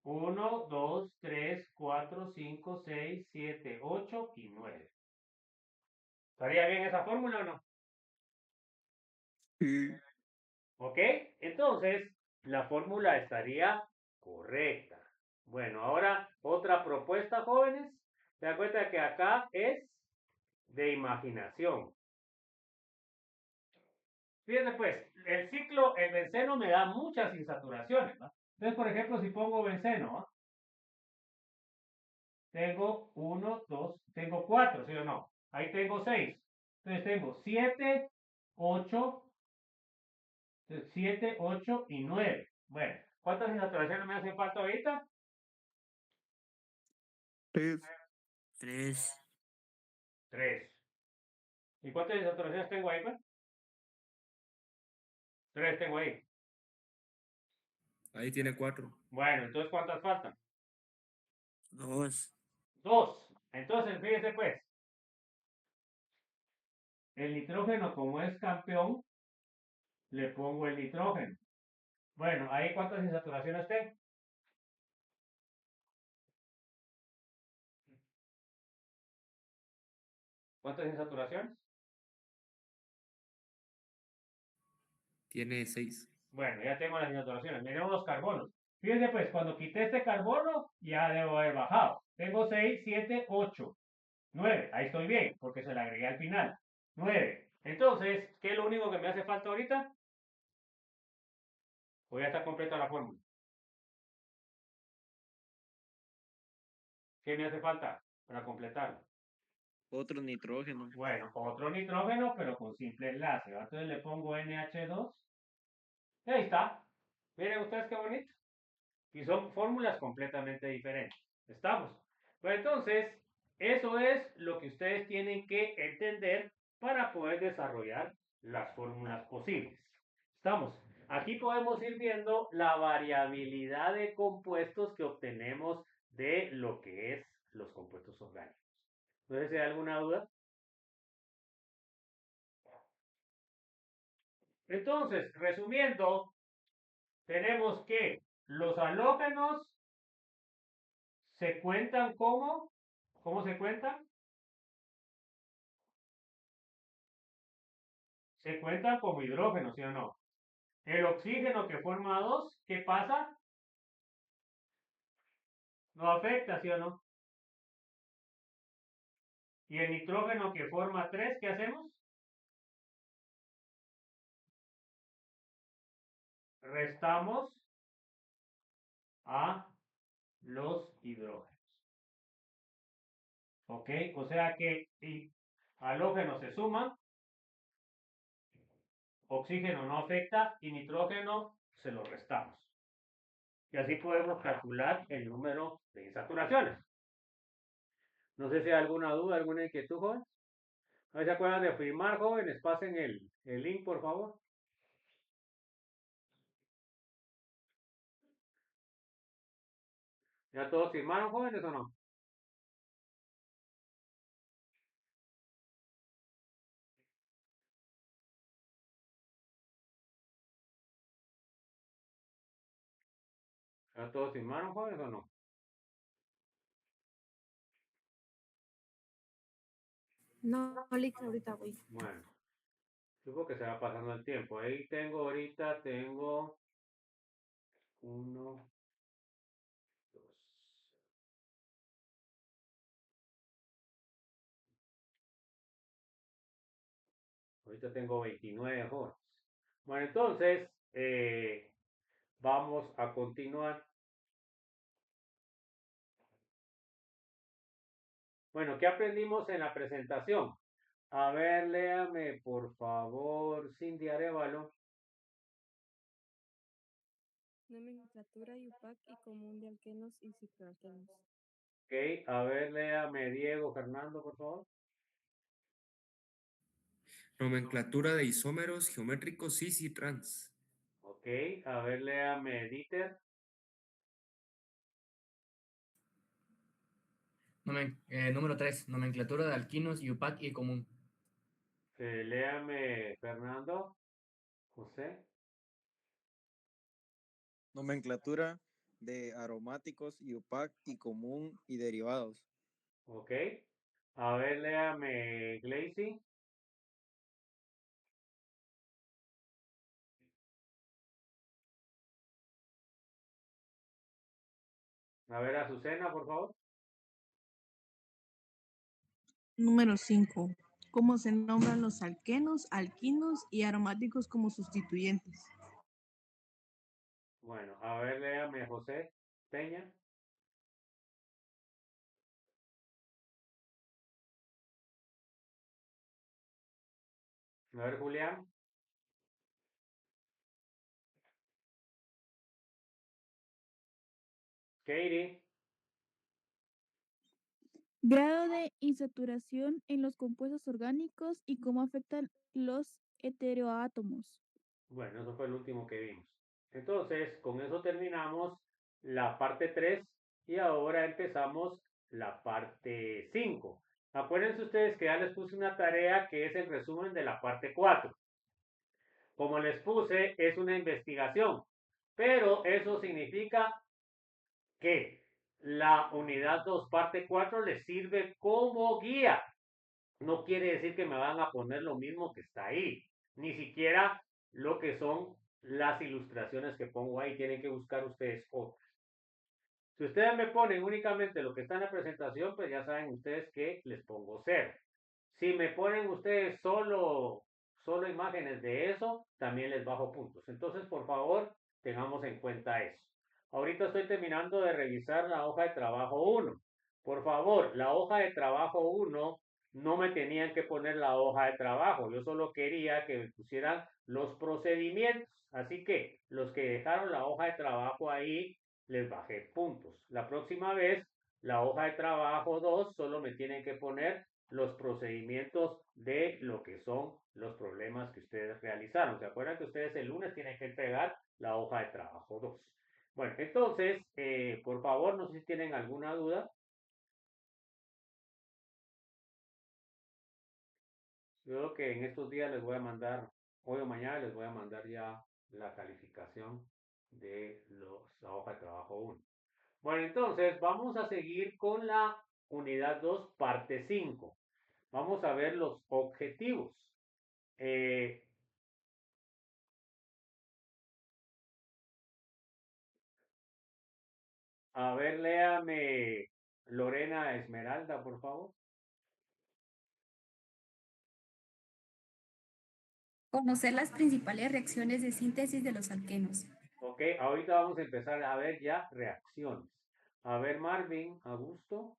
1, 2, 3, 4, 5, 6, 7, 8 y 9. ¿Estaría bien esa fórmula o no? Sí. ¿Ok? Entonces, la fórmula estaría correcta. Bueno, ahora otra propuesta, jóvenes. Se dan cuenta que acá es de imaginación. Fíjense pues, el ciclo, el benceno me da muchas insaturaciones, ¿no? Entonces, por ejemplo, si pongo benceno, ¿no? Tengo 1, 2, tengo 4, ¿sí o no? Ahí tengo 6. Entonces tengo 7, 8, 7, 8 y 9. Bueno, ¿cuántas insaturaciones me hacen falta ahorita? 3. 3, 3. ¿Y cuántas insaturaciones tengo ahí, pues? 3 tengo ahí. Ahí tiene 4. Bueno, entonces ¿cuántas faltan? 2, 2. Entonces, fíjense pues, el nitrógeno como es campeón, le pongo el nitrógeno. Bueno, ¿ahí cuántas insaturaciones tengo? ¿Cuántas insaturaciones? Tiene 6. Bueno, ya tengo las insaturaciones. Miremos los carbonos. Fíjense pues, cuando quité este carbono, ya debo haber bajado. Tengo 6, 7, 8, 9. Ahí estoy bien, porque se le agregué al final. 9. Entonces, ¿qué es lo único que me hace falta ahorita? Voy a estar completa la fórmula. ¿Qué me hace falta para completarlo? Otro nitrógeno. Bueno, otro nitrógeno, pero con simple enlace. Entonces le pongo NH2. Y ahí está. Miren ustedes qué bonito. Y son fórmulas completamente diferentes. ¿Estamos? Pues entonces, eso es lo que ustedes tienen que entender para poder desarrollar las fórmulas posibles. ¿Estamos? Aquí podemos ir viendo la variabilidad de compuestos que obtenemos de lo que es los compuestos orgánicos. No sé si hay alguna duda. Entonces, resumiendo, tenemos que los halógenos se cuentan como, ¿cómo se cuentan? Se cuentan como hidrógeno, ¿sí o no? El oxígeno que forma 2, ¿qué pasa? No afecta, ¿sí o no? Y el nitrógeno que forma 3, ¿qué hacemos? Restamos a los hidrógenos. ¿Ok? O sea que halógenos se suman, oxígeno no afecta y nitrógeno se lo restamos. Y así podemos calcular el número de insaturaciones. No sé si hay alguna duda, alguna inquietud, jóvenes. A ver si se acuerdan de firmar, jóvenes. Pasen el link, por favor. ¿Ya todos firmaron, jóvenes, o no? ¿Ya todos firmaron, jóvenes, o no? No, Lick, ahorita voy. Bueno, supongo que se va pasando el tiempo. Ahí tengo ahorita, tengo 1, 2. Ahorita tengo 29 jóvenes. Bueno, entonces, vamos a continuar. Bueno, ¿qué aprendimos en la presentación? A ver, léame, por favor, Cindy Arevalo. Nomenclatura IUPAC y común de alquenos y cicloalquenos. Ok, a ver, léame, Diego Fernando, por favor. Nomenclatura de isómeros geométricos cis y trans. Ok, a ver, léame, Dieter. Número 3. Nomenclatura de alquinos, IUPAC y común. Léame, Fernando. José. Nomenclatura de aromáticos, IUPAC y común y derivados. Ok. A ver, léame, Glacy. A ver, Azucena, por favor. Número 5. ¿Cómo se nombran los alquenos, alquinos y aromáticos como sustituyentes? Bueno, a ver, léame, José Peña. A ver, Julián. Katie. Grado de insaturación en los compuestos orgánicos y cómo afectan los heteroátomos. Bueno, eso fue el último que vimos. Entonces, con eso terminamos la parte 3 y ahora empezamos la parte 5. Acuérdense ustedes que ya les puse una tarea que es el resumen de la parte 4. Como les puse, es una investigación, pero eso significa que la unidad 2, parte 4, les sirve como guía. No quiere decir que me van a poner lo mismo que está ahí, ni siquiera lo que son las ilustraciones que pongo ahí, tienen que buscar ustedes otras. Si ustedes me ponen únicamente lo que está en la presentación, pues ya saben ustedes que les pongo 0. Si me ponen ustedes solo imágenes de eso, también les bajo puntos. Entonces, por favor, tengamos en cuenta eso. Ahorita estoy terminando de revisar la hoja de trabajo 1. Por favor, la hoja de trabajo 1 no me tenían que poner la hoja de trabajo. Yo solo quería que me pusieran los procedimientos. Así que los que dejaron la hoja de trabajo ahí, les bajé puntos. La próxima vez, la hoja de trabajo 2 solo me tienen que poner los procedimientos de lo que son los problemas que ustedes realizaron. ¿Se acuerdan que ustedes el lunes tienen que entregar la hoja de trabajo 2? Bueno, entonces, por favor, no sé si tienen alguna duda. Yo creo que en estos días les voy a mandar, hoy o mañana les voy a mandar ya la calificación de la hoja de trabajo 1. Bueno, entonces vamos a seguir con la unidad 2, parte 5. Vamos a ver los objetivos. A ver, léame Lorena Esmeralda, por favor. Conocer las principales reacciones de síntesis de los alquenos. Ok, ahorita vamos a empezar a ver ya reacciones. A ver, Marvin, Augusto.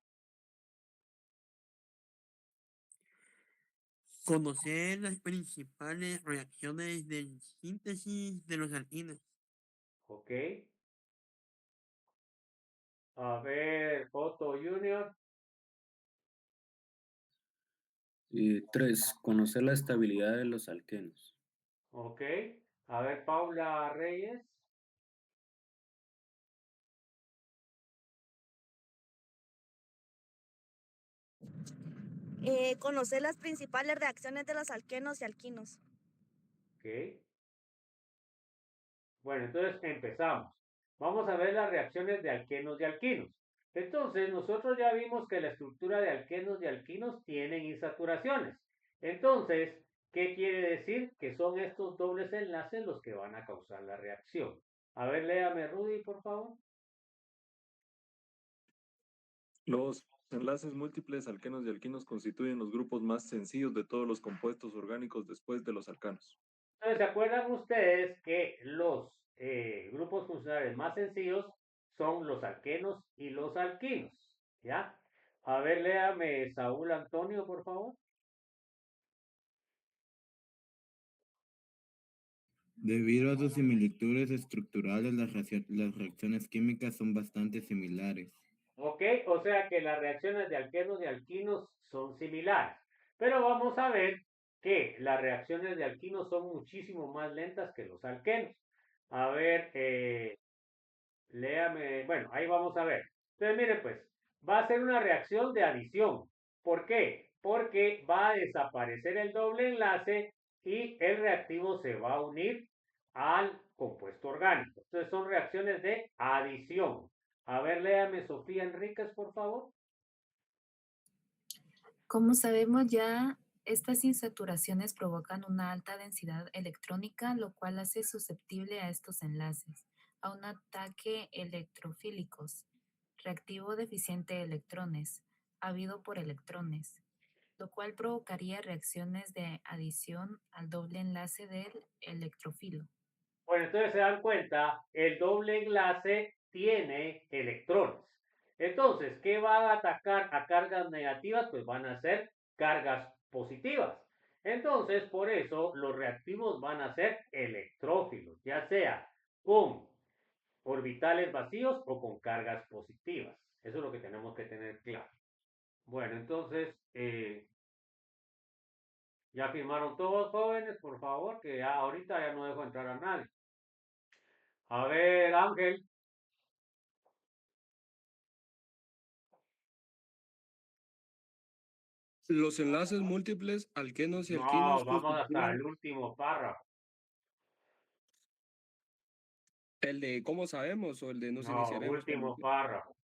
Conocer las principales reacciones de síntesis de los alquinos. Ok. A ver, Otto Junior. 3. Conocer la estabilidad de los alquenos. Ok. A ver, Paula Reyes. Conocer las principales reacciones de los alquenos y alquinos. Ok. Bueno, entonces empezamos. Vamos a ver las reacciones de alquenos y alquinos. Entonces, nosotros ya vimos que la estructura de alquenos y alquinos tienen insaturaciones. Entonces, ¿qué quiere decir? Que son estos dobles enlaces los que van a causar la reacción. A ver, léame, Rudy, por favor. Los enlaces múltiples alquenos y alquinos constituyen los grupos más sencillos de todos los compuestos orgánicos después de los alcanos. Entonces, ¿se acuerdan ustedes que los grupos funcionales más sencillos son los alquenos y los alquinos? ¿Ya? A ver, léame Saúl Antonio, por favor. Debido a sus similitudes estructurales, las reacciones químicas son bastante similares. Ok, o sea que las reacciones de alquenos y alquinos son similares. Pero vamos a ver que las reacciones de alquinos son muchísimo más lentas que los alquenos. A ver, léame, bueno, ahí vamos a ver. Entonces, mire pues, va a ser una reacción de adición. ¿Por qué? Porque va a desaparecer el doble enlace y el reactivo se va a unir al compuesto orgánico. Entonces, son reacciones de adición. A ver, léame Sofía Enríquez, por favor. Como sabemos ya, estas insaturaciones provocan una alta densidad electrónica, lo cual hace susceptible a estos enlaces, a un ataque electrofílicos, reactivo deficiente de electrones, habido por electrones, lo cual provocaría reacciones de adición al doble enlace del electrofilo. Bueno, entonces se dan cuenta, el doble enlace tiene electrones. Entonces, ¿qué va a atacar a cargas negativas? Pues van a ser cargas positivas. Entonces, por eso los reactivos van a ser electrófilos, ya sea con orbitales vacíos o con cargas positivas. Eso es lo que tenemos que tener claro. Bueno, entonces, ya firmaron todos, jóvenes, por favor, que ya ahorita ya no dejo entrar a nadie. A ver, Ángel. Los enlaces múltiples alquenos y No, alquinos vamos hasta constituyen el último párrafo. el de cómo sabemos o el de nos No, iniciaremos. último párrafo.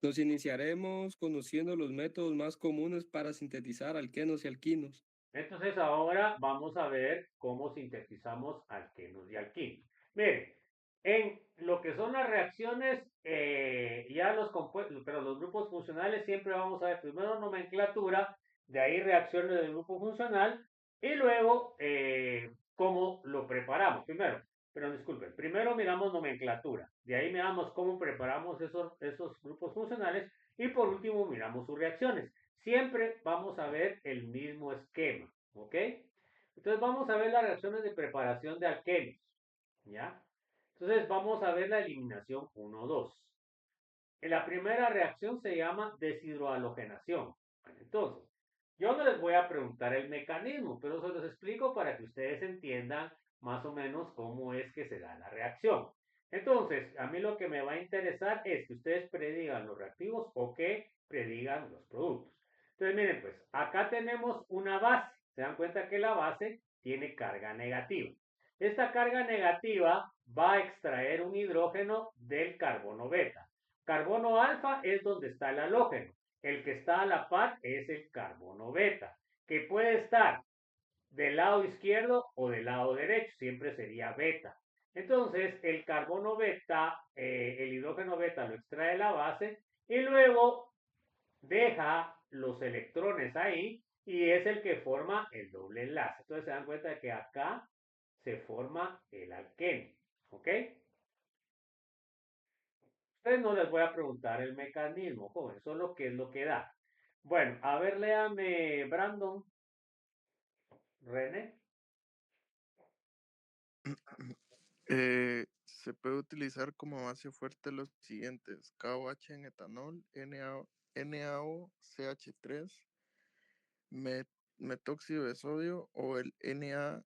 Nos iniciaremos conociendo los métodos más comunes para sintetizar alquenos y alquinos. Entonces ahora vamos a ver cómo sintetizamos alquenos y alquinos. Miren, en lo que son las reacciones, ya los compuestos, pero los grupos funcionales siempre vamos a ver primero nomenclatura, de ahí reacciones del grupo funcional y luego cómo lo preparamos. Pero disculpen, primero miramos nomenclatura, de ahí miramos cómo preparamos esos grupos funcionales y por último miramos sus reacciones. Siempre vamos a ver el mismo esquema, ¿ok? Entonces vamos a ver las reacciones de preparación de alquenos, ¿ya? Entonces vamos a ver la eliminación 1-2. En la primera reacción se llama deshidrohalogenación. Entonces, yo no les voy a preguntar el mecanismo, pero se los explico para que ustedes entiendan más o menos cómo es que se da la reacción. Entonces, a mí lo que me va a interesar es que ustedes predigan los reactivos o que predigan los productos. Entonces, miren, pues acá tenemos una base. Se dan cuenta que la base tiene carga negativa. Esta carga negativa va a extraer un hidrógeno del carbono beta. Carbono alfa es donde está el halógeno. El que está a la par es el carbono beta, que puede estar del lado izquierdo o del lado derecho, siempre sería beta. Entonces, el carbono beta, el hidrógeno beta lo extrae la base y luego deja los electrones ahí y es el que forma el doble enlace. Entonces, se dan cuenta de que acá se forma el alqueno, ¿ok? Entonces no les voy a preguntar el mecanismo, joven, solo qué es lo que da. Bueno, a ver, léame, Brandon. René. Se puede utilizar como base fuerte los siguientes: KOH en etanol, NaO, CH3, metóxido de sodio o el NaOCH2,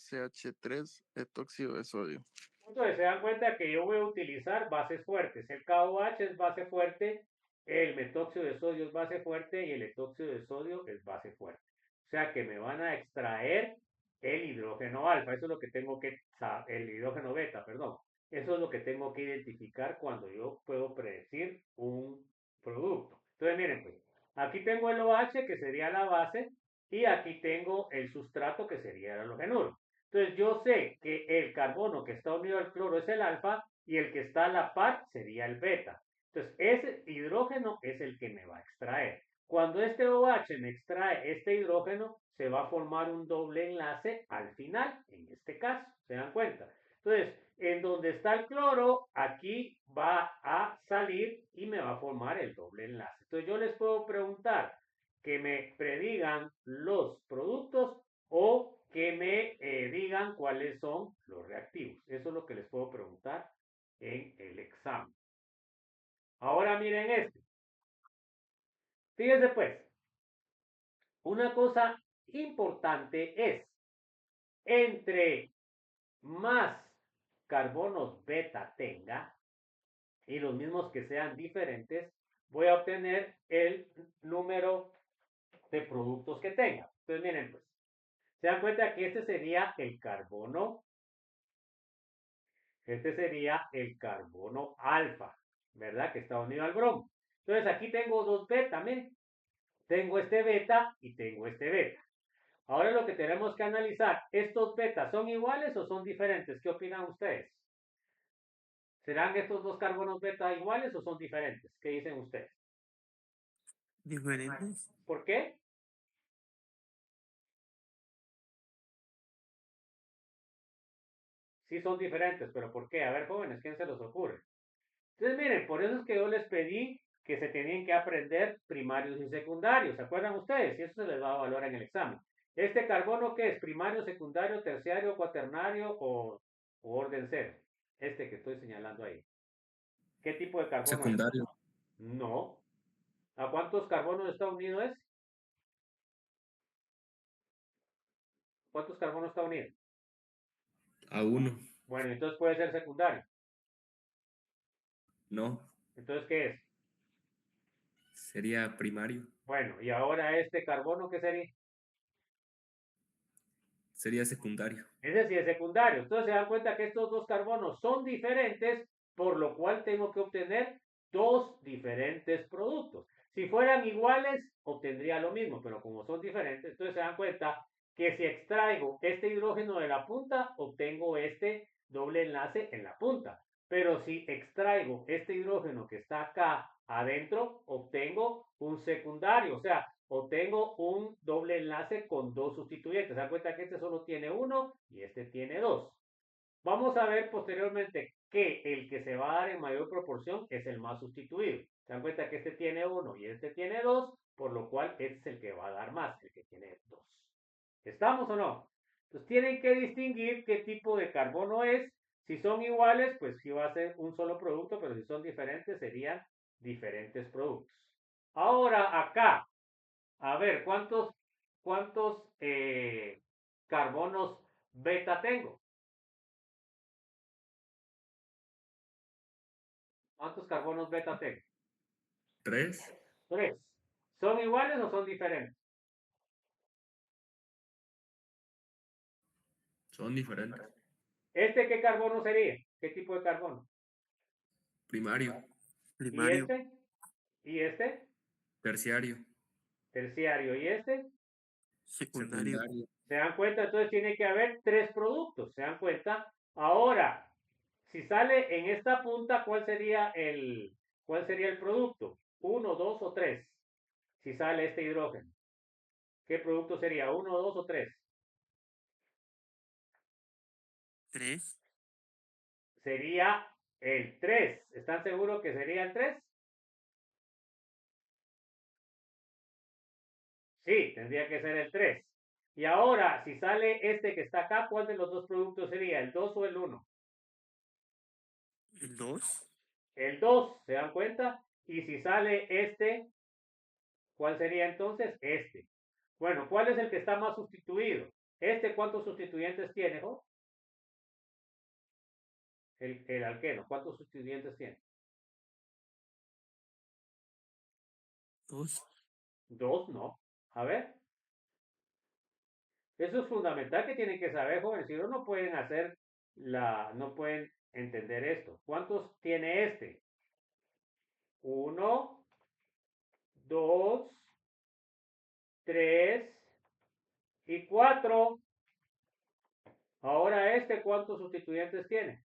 CH3, etóxido de sodio. Entonces se dan cuenta que yo voy a utilizar bases fuertes. El KOH es base fuerte, el metóxido de sodio es base fuerte y el etóxido de sodio es base fuerte. O sea que me van a extraer el hidrógeno alfa. Eso es lo que tengo que saber, el hidrógeno beta, perdón. Eso es lo que tengo que identificar cuando yo puedo predecir un producto. Entonces, miren, pues, aquí tengo el OH, que sería la base, y aquí tengo el sustrato, que sería el halogenuro. Entonces, yo sé que el carbono que está unido al cloro es el alfa, y el que está a la par sería el beta. Entonces, ese hidrógeno es el que me va a extraer. Cuando este OH me extrae este hidrógeno, se va a formar un doble enlace al final, en este caso, ¿se dan cuenta? Entonces, en donde está el cloro, aquí va a salir y me va a formar el doble enlace. Entonces, yo les puedo preguntar que me predigan los productos o que me digan cuáles son los reactivos. Eso es lo que les puedo preguntar en el examen. Ahora miren este. Fíjense pues, una cosa importante es, entre más carbonos beta tenga, y los mismos que sean diferentes, voy a obtener el número de productos que tenga. Entonces miren pues, se dan cuenta que este sería el carbono, este sería el carbono alfa, ¿verdad? Que está unido al bromo. Entonces aquí tengo dos beta, miren. Tengo este beta y tengo este beta. Ahora lo que tenemos que analizar, ¿estos betas son iguales o son diferentes? ¿Qué opinan ustedes? ¿Serán estos dos carbonos beta iguales o son diferentes? ¿Qué dicen ustedes? Diferentes. ¿Por qué? Sí son diferentes, pero ¿por qué? A ver, jóvenes, ¿quién se los ocurre? Entonces, miren, por eso es que yo les pedí que se tenían que aprender primarios y secundarios. ¿Se acuerdan ustedes? Y eso se les va a evaluar en el examen. ¿Este carbono qué es? ¿Primario, secundario, terciario, cuaternario o orden cero? Este que estoy señalando ahí. ¿Qué tipo de carbono Secundario. es? No. ¿A cuántos carbonos está unido es? ¿Cuántos carbonos está unido? A 1. Bueno, entonces puede ser secundario. No. Entonces, ¿qué es? Sería primario. Bueno, y ahora este carbono, ¿qué sería? Sería secundario. Ese sí es secundario. Entonces se dan cuenta que estos dos carbonos son diferentes, por lo cual tengo que obtener dos diferentes productos. Si fueran iguales, obtendría lo mismo, pero como son diferentes, entonces se dan cuenta que si extraigo este hidrógeno de la punta, obtengo este doble enlace en la punta. Pero si extraigo este hidrógeno que está acá adentro, obtengo un secundario, o sea, obtengo un doble enlace con dos sustituyentes. Se dan cuenta que este solo tiene uno y este tiene dos. Vamos a ver posteriormente que el que se va a dar en mayor proporción es el más sustituido. Se dan cuenta que este tiene uno y este tiene dos, por lo cual este es el que va a dar más, el que tiene dos. ¿Estamos o no? Entonces tienen que distinguir qué tipo de carbono es. Si son iguales, pues sí va a ser un solo producto, pero si son diferentes, serían diferentes productos. Ahora acá, a ver, ¿cuántos carbonos beta tengo? ¿Cuántos carbonos beta tengo? 3. 3. ¿Son iguales o son diferentes? Son diferentes. ¿Este qué carbono sería? ¿Qué tipo de carbono? Primario. ¿Y este? ¿Y este? Terciario. Terciario. ¿Y este? Secundario. ¿Se dan cuenta? Entonces tiene que haber tres productos. ¿Se dan cuenta? Ahora, si sale en esta punta, cuál sería el producto? ¿1, 2 o 3? Si sale este hidrógeno. ¿Qué producto sería? ¿1, 2 o 3? 3. Sería el 3. ¿Están seguros que sería el 3? Sí, tendría que ser el 3. Y ahora, si sale este que está acá, ¿cuál de los dos productos sería? ¿El 2 o el 1? El 2. El 2, ¿se dan cuenta? Y si sale este, ¿cuál sería entonces? Este. Bueno, ¿cuál es el que está más sustituido? ¿Este cuántos sustituyentes tiene, jo? El alqueno, ¿cuántos sustituyentes tiene? 2. 2, no. A ver. Eso es fundamental que tienen que saber, jóvenes. Si no, no pueden hacer no pueden entender esto. ¿Cuántos tiene este? 1, 2, 3 y 4. Ahora este, ¿cuántos sustituyentes tiene?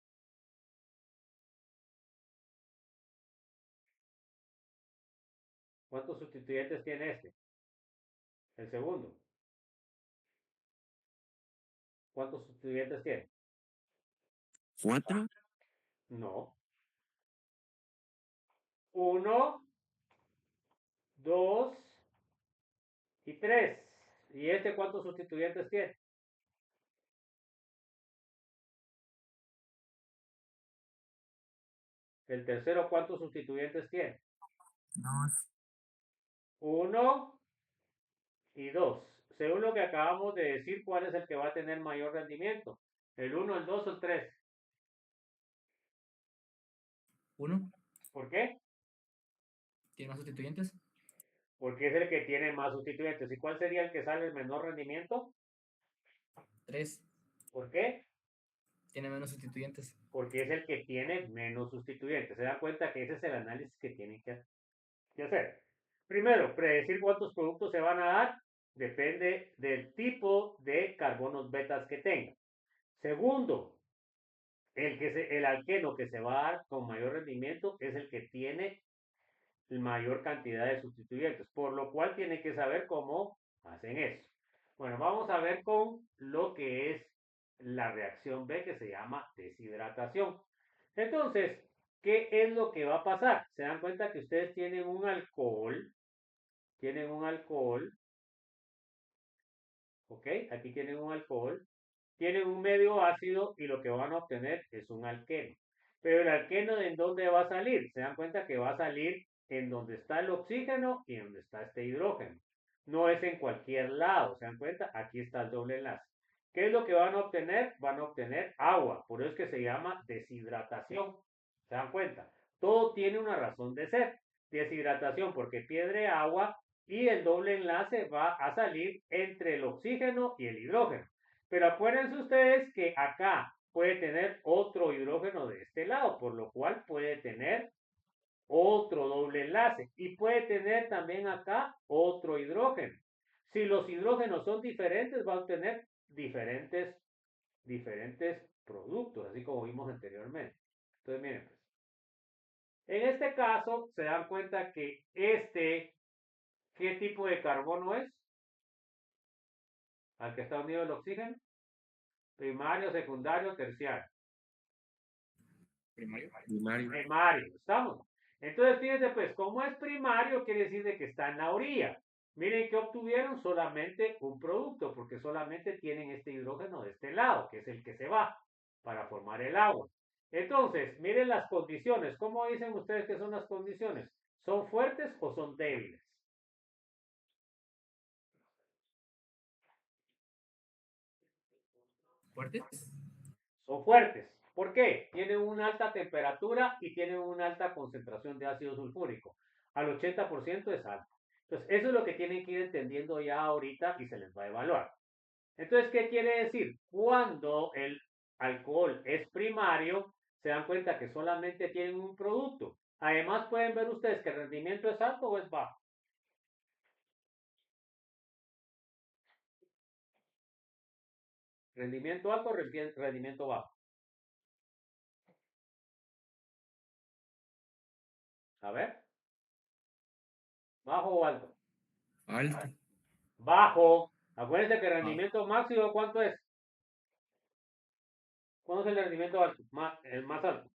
¿Cuántos sustituyentes tiene este? El segundo. ¿Cuántos sustituyentes tiene? 4. No. 1, 2 y 3. ¿Y este cuántos sustituyentes tiene? El tercero, ¿cuántos sustituyentes tiene? 1 y 2. Según lo que acabamos de decir, ¿cuál es el que va a tener mayor rendimiento? ¿El 1, el 2 o el 3? 1. ¿Por qué? ¿Tiene más sustituyentes? Porque es el que tiene más sustituyentes. ¿Y cuál sería el que sale el menor rendimiento? 3. ¿Por qué? Tiene menos sustituyentes. Porque es el que tiene menos sustituyentes. Se dan cuenta que ese es el análisis que tienen que hacer. Primero, predecir cuántos productos se van a dar depende del tipo de carbonos betas que tenga. Segundo, el alqueno que se va a dar con mayor rendimiento es el que tiene mayor cantidad de sustituyentes, por lo cual tiene que saber cómo hacen eso. Bueno, vamos a ver con lo que es la reacción B, que se llama deshidratación. Entonces, ¿qué es lo que va a pasar? Se dan cuenta que ustedes tienen un alcohol, ¿ok? Aquí tienen un alcohol, tienen un medio ácido y lo que van a obtener es un alqueno. Pero el alqueno, ¿en dónde va a salir? Se dan cuenta que va a salir en donde está el oxígeno y en donde está este hidrógeno. No es en cualquier lado, ¿se dan cuenta? Aquí está el doble enlace. ¿Qué es lo que van a obtener? Van a obtener agua, por eso es que se llama deshidratación. ¿Se dan cuenta? Todo tiene una razón de ser. Deshidratación porque pierde agua y el doble enlace va a salir entre el oxígeno y el hidrógeno. Pero acuérdense ustedes que acá puede tener otro hidrógeno de este lado, por lo cual puede tener otro doble enlace y puede tener también acá otro hidrógeno. Si los hidrógenos son diferentes, va a obtener diferentes productos, así como vimos anteriormente. Entonces, miren, pues. En este caso, se dan cuenta que ¿qué tipo de carbono es? Al que está unido el oxígeno. Primario, secundario, terciario. Primario, ¿estamos? Entonces, fíjense, pues, como es primario, quiere decir de que está en la orilla. Miren que obtuvieron solamente un producto, porque solamente tienen este hidrógeno de este lado, que es el que se va para formar el agua. Entonces, miren las condiciones. ¿Cómo dicen ustedes que son las condiciones? ¿Son fuertes o son débiles? ¿Fuertes? Son fuertes. ¿Por qué? Tienen una alta temperatura y tienen una alta concentración de ácido sulfúrico. Al 80% es alto. Entonces, eso es lo que tienen que ir entendiendo ya ahorita y se les va a evaluar. Entonces, ¿qué quiere decir? Cuando el alcohol es primario, se dan cuenta que solamente tienen un producto. Además, pueden ver ustedes que el rendimiento es alto o es bajo. ¿Rendimiento alto o rendimiento bajo? A ver. ¿Bajo o alto? Alto. Bajo. Acuérdense que el rendimiento máximo, ¿cuánto es? ¿Cuánto es el rendimiento alto? El más alto.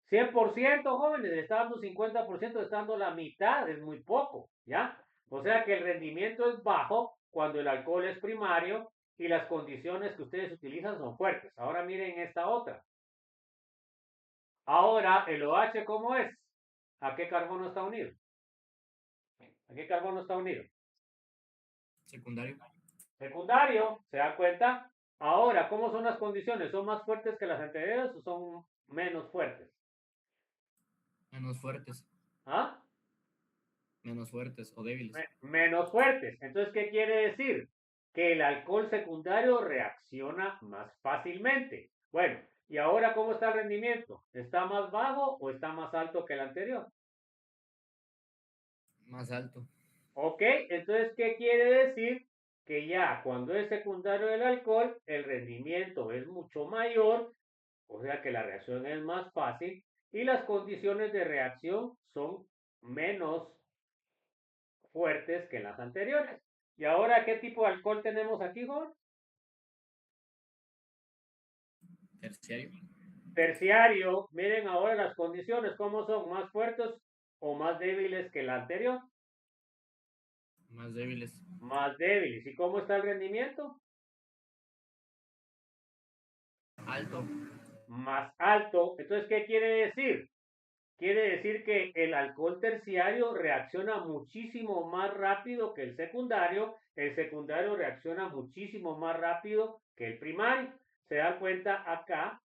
100%, jóvenes, le está dando 50%, le está dando la mitad, es muy poco, ¿ya? O sea que el rendimiento es bajo cuando el alcohol es primario y las condiciones que ustedes utilizan son fuertes. Ahora miren esta otra. Ahora, el OH, ¿cómo es? ¿A qué carbono está unido? ¿A qué carbono está unido? Secundario. Secundario, ¿se dan cuenta? Ahora, ¿cómo son las condiciones? ¿Son más fuertes que las anteriores o son menos fuertes? Menos fuertes. ¿Ah? Menos fuertes o débiles. Menos fuertes. Entonces, ¿qué quiere decir? que el alcohol secundario reacciona más fácilmente. Bueno, ¿y ahora cómo está el rendimiento? ¿Está más bajo o está más alto que el anterior? Más alto. Ok, entonces, ¿qué quiere decir? Que ya cuando es secundario el alcohol, el rendimiento es mucho mayor, o sea que la reacción es más fácil y las condiciones de reacción son menos fuertes que en las anteriores. ¿Y ahora qué tipo de alcohol tenemos aquí, joven? Terciario. Terciario. Miren ahora las condiciones, ¿cómo son? ¿Más fuertes o más débiles que la anterior? Más débiles. Más débiles. ¿Y cómo está el rendimiento? Alto. Más alto. Entonces, ¿qué quiere decir? Quiere decir que el alcohol terciario reacciona muchísimo más rápido que el secundario reacciona muchísimo más rápido que el primario. Se dan cuenta acá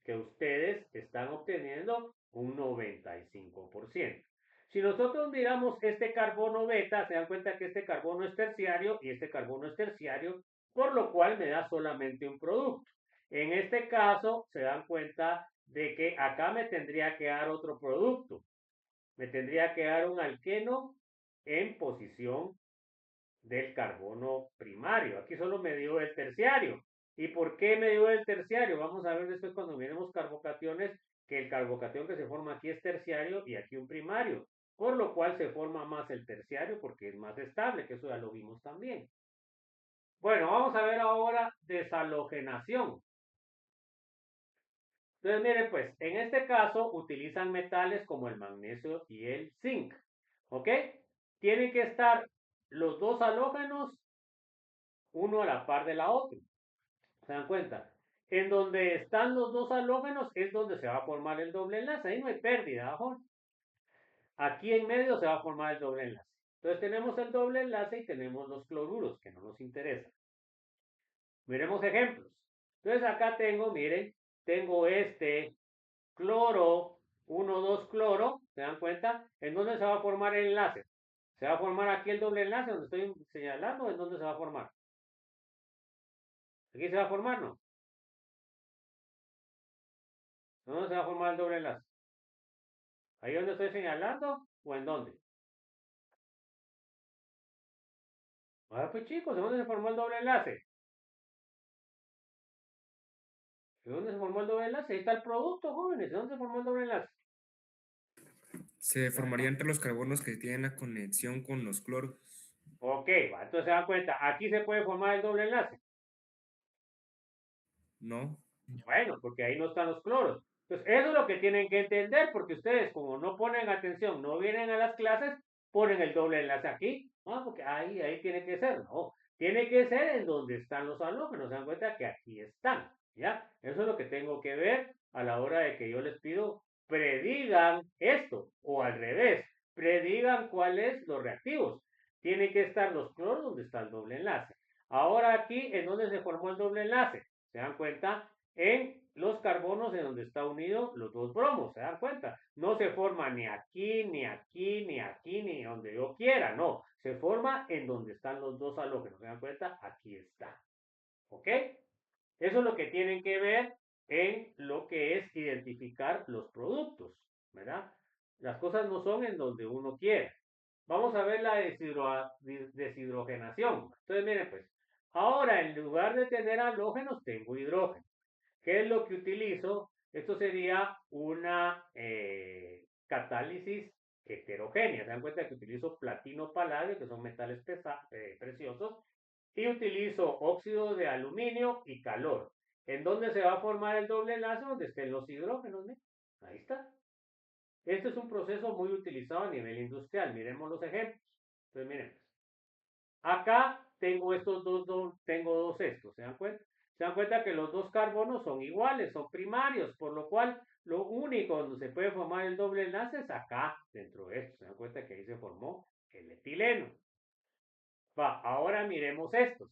que ustedes están obteniendo un 95%. Si nosotros miramos este carbono beta, se dan cuenta que este carbono es terciario y este carbono es terciario, por lo cual me da solamente un producto. En este caso, se dan cuenta de que acá me tendría que dar otro producto. Me tendría que dar un alqueno en posición del carbono primario. Aquí solo me dio el terciario. ¿Y por qué me dio el terciario? Vamos a ver después cuando miremos carbocationes que el carbocatión que se forma aquí es terciario y aquí un primario. Por lo cual se forma más el terciario porque es más estable, que eso ya lo vimos también. Bueno, vamos a ver ahora deshalogenación. Entonces, miren, pues, en este caso utilizan metales como el magnesio y el zinc. ¿Ok? Tienen que estar los dos halógenos uno a la par de la otra. ¿Se dan cuenta? En donde están los dos halógenos es donde se va a formar el doble enlace. Ahí no hay pérdida, ¿no? Aquí en medio se va a formar el doble enlace. Entonces tenemos el doble enlace y tenemos los cloruros, que no nos interesan. Miremos ejemplos. Entonces acá tengo, miren, tengo este cloro, 1, 2 cloro, ¿se dan cuenta? ¿En dónde se va a formar el enlace? ¿Se va a formar aquí el doble enlace donde estoy señalando? ¿En dónde se va a formar? Aquí se va a formar, ¿no? ¿Dónde se va a formar el doble enlace? ¿Ahí donde estoy señalando o en dónde? Ah, pues chicos, ¿de dónde se formó el doble enlace? ¿De dónde se formó el doble enlace? Ahí está el producto, jóvenes. ¿De dónde se formó el doble enlace? Se formaría entre los carbonos que tienen la conexión con los cloros. Ok, va, entonces se dan cuenta, aquí se puede formar el doble enlace. No. Bueno, porque ahí no están los cloros. Entonces, eso es lo que tienen que entender, porque ustedes, como no ponen atención, no vienen a las clases, ponen el doble enlace aquí. Ah, porque ahí tiene que ser. No, tiene que ser en donde están los halógenos. Se dan cuenta que aquí están. ¿Ya? Eso es lo que tengo que ver a la hora de que yo les pido predigan esto, o al revés, predigan cuáles los reactivos. Tiene que estar los cloros donde está el doble enlace. Ahora aquí, ¿en dónde se formó el doble enlace? ¿Se dan cuenta? En los carbonos en donde está unido los dos bromos, ¿se dan cuenta? No se forma ni aquí, ni aquí, ni aquí, ni donde yo quiera, no. Se forma en donde están los dos halógenos, ¿se dan cuenta? Aquí está. ¿Ok? Eso es lo que tienen que ver en lo que es identificar los productos, ¿verdad? Las cosas no son en donde uno quiere. Vamos a ver la deshidrogenación. Entonces, miren, pues, ahora en lugar de tener halógenos, tengo hidrógeno. ¿Qué es lo que utilizo? Esto sería una catálisis heterogénea. Se dan cuenta que utilizo platino paladio, que son metales preciosos, y utilizo óxido de aluminio y calor. ¿En dónde se va a formar el doble enlace? Donde estén los hidrógenos. ¿Ven? Ahí está. Este es un proceso muy utilizado a nivel industrial. Miremos los ejemplos. Entonces, miren. Acá tengo estos tengo dos estos. ¿Se dan cuenta? Se dan cuenta que los dos carbonos son iguales, son primarios, por lo cual lo único donde se puede formar el doble enlace es acá, dentro de esto. Se dan cuenta que ahí se formó el etileno. Va, ahora miremos estos.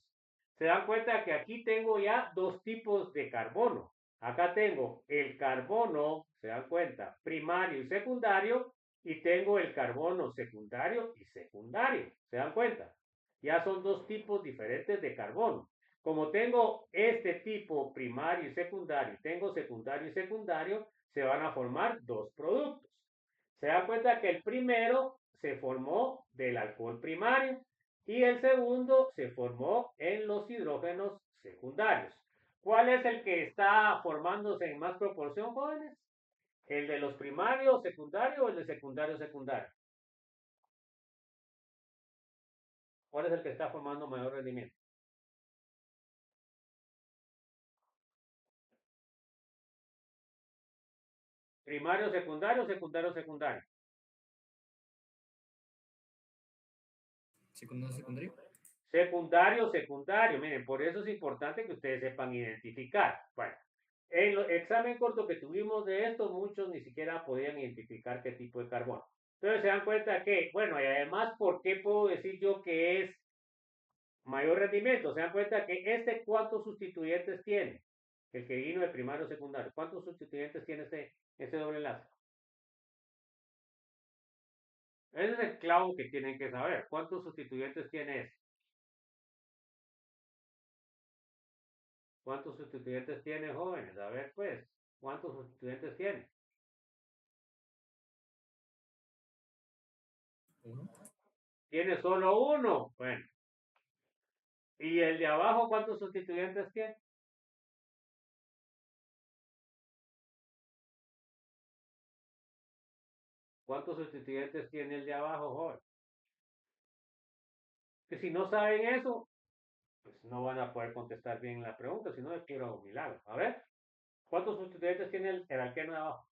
Se dan cuenta que aquí tengo ya dos tipos de carbono. Acá tengo el carbono, se dan cuenta, primario y secundario, y tengo el carbono secundario y secundario. ¿Se dan cuenta? Ya son dos tipos diferentes de carbono. Como tengo este tipo primario y secundario, tengo secundario y secundario, se van a formar dos productos. Se dan cuenta que el primero se formó del alcohol primario y el segundo se formó en los hidrógenos secundarios. ¿Cuál es el que está formándose en más proporción, jóvenes? ¿El de los primarios secundarios o el de secundario secundario? ¿Cuál es el que está formando mayor rendimiento? Primario secundario, secundario secundario. Secundario, secundario. Secundario, secundario. Miren, por eso es importante que ustedes sepan identificar. Bueno, en el examen corto que tuvimos de esto, muchos ni siquiera podían identificar qué tipo de carbono. Entonces se dan cuenta que, bueno, y además, ¿por qué puedo decir yo que es mayor rendimiento? Se dan cuenta que este, ¿cuántos sustituyentes tiene? El que vino de primario secundario. ¿Cuántos sustituyentes tiene este doble enlace? Ese es el clavo que tienen que saber. ¿Cuántos sustituyentes tiene este? ¿Cuántos sustituyentes tiene, jóvenes? A ver, pues, ¿cuántos sustituyentes tiene? Uno. Tiene solo uno. Bueno. ¿Y el de abajo cuántos sustituyentes tiene? ¿Cuántos sustituyentes tiene el de abajo, joven? Que si no saben eso, pues no van a poder contestar bien la pregunta, si no es puro milagro. A ver, ¿cuántos sustituyentes tiene el alqueno de abajo?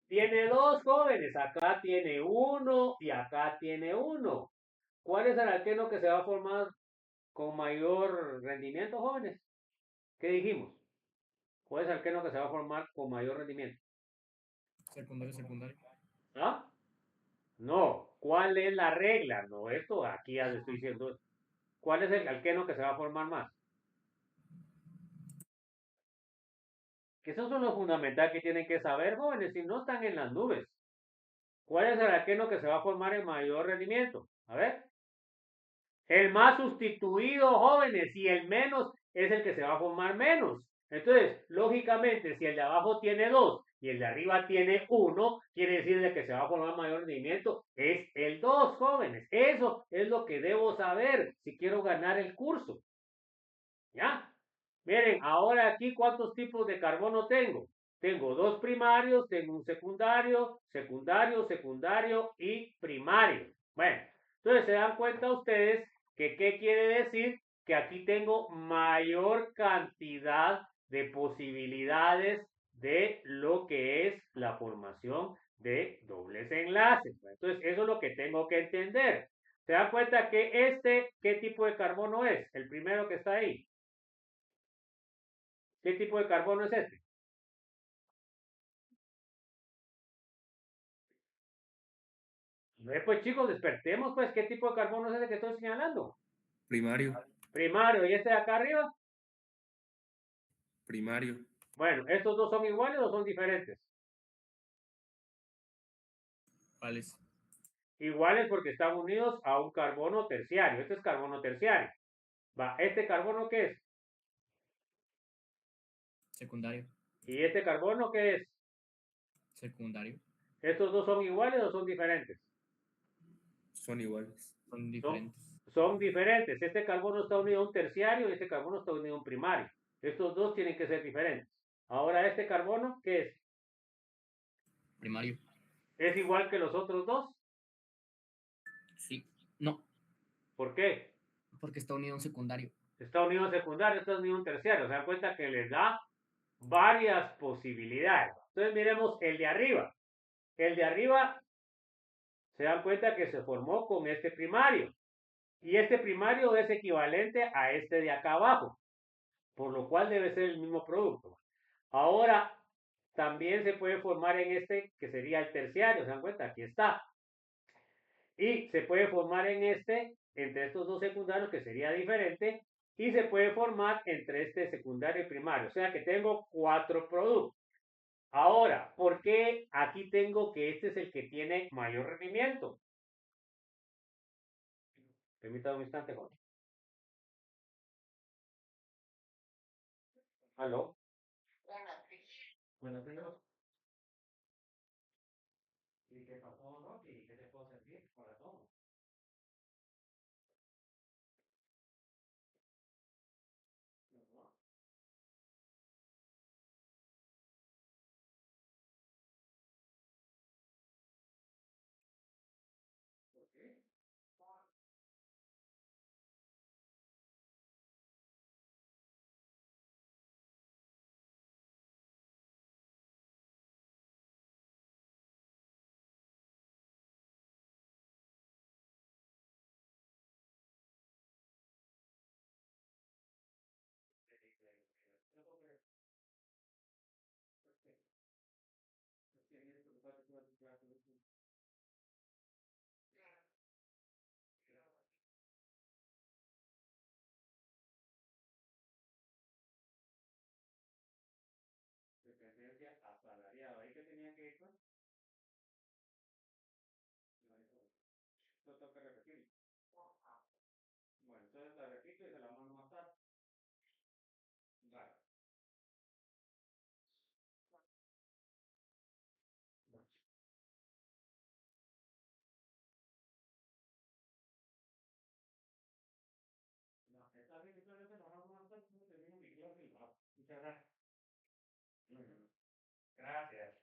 Tiene dos, jóvenes. Acá tiene uno y acá tiene uno. ¿Cuál es el alqueno que se va a formar con mayor rendimiento, jóvenes? ¿Qué dijimos? ¿Cuál es el alqueno que se va a formar con mayor rendimiento? Secundario, secundario. ¿Ah? No. ¿Cuál es la regla? No, esto aquí ya le estoy diciendo. ¿Cuál es el alqueno que se va a formar más? Que esos son los fundamentales que tienen que saber, jóvenes, si no están en las nubes. ¿Cuál es el alqueno que se va a formar en mayor rendimiento? A ver. El más sustituido, jóvenes, y el menos es el que se va a formar menos. Entonces, lógicamente, si el de abajo tiene 2 y el de arriba tiene 1, quiere decir que se va a formar mayor rendimiento es el 2, jóvenes. Eso es lo que debo saber si quiero ganar el curso. ¿Ya? Miren, ahora aquí, ¿cuántos tipos de carbono tengo? Tengo dos primarios, tengo un secundario, secundario, secundario y primario. Bueno, entonces se dan cuenta ustedes que ¿qué quiere decir? Que aquí tengo mayor cantidad de posibilidades de lo que es la formación de dobles enlaces. Entonces, eso es lo que tengo que entender. ¿Se dan cuenta que qué tipo de carbono es? El primero que está ahí. ¿Qué tipo de carbono es este? Pues chicos, despertemos pues, ¿qué tipo de carbono es ese que estoy señalando? Primario. Primario, ¿y este de acá arriba? Primario. Bueno, ¿estos dos son iguales o son diferentes? ¿Cuáles? Iguales porque están unidos a un carbono terciario. Este es carbono terciario. Va, ¿este carbono qué es? Secundario. ¿Y este carbono qué es? Secundario. ¿Estos dos son iguales o son diferentes? Son iguales. Son diferentes. Son diferentes. Este carbono está unido a un terciario y este carbono está unido a un primario. Estos dos tienen que ser diferentes. Ahora, ¿este carbono qué es? Primario. ¿Es igual que los otros dos? Sí. No. ¿Por qué? Porque está unido a un secundario. Está unido a un secundario, está unido a un terciario. Se dan cuenta que les da varias posibilidades. Entonces miremos el de arriba. El de arriba se dan cuenta que se formó con este primario. Y este primario es equivalente a este de acá abajo. Por lo cual debe ser el mismo producto. Ahora, también se puede formar en este que sería el terciario. ¿Se dan cuenta? Aquí está. Y se puede formar en este, entre estos dos secundarios, que sería diferente. Y se puede formar entre este secundario y primario. O sea que tengo 4 productos. Ahora, ¿por qué aquí tengo que este es el que tiene mayor rendimiento? Permítame un instante, joven. ¿Aló? Buenos días. ¿Y qué pasó, Rocky? ¿Qué te puedo servir, corazón? Dependencia asalariado. ¿Ahí qué tenía que ir? No toca repetir. Bueno, entonces la repito y se la mando más tarde. Vale. No, está bien, entonces se la mando más tarde. Termino mi clase y va. Muchas gracias. Gracias.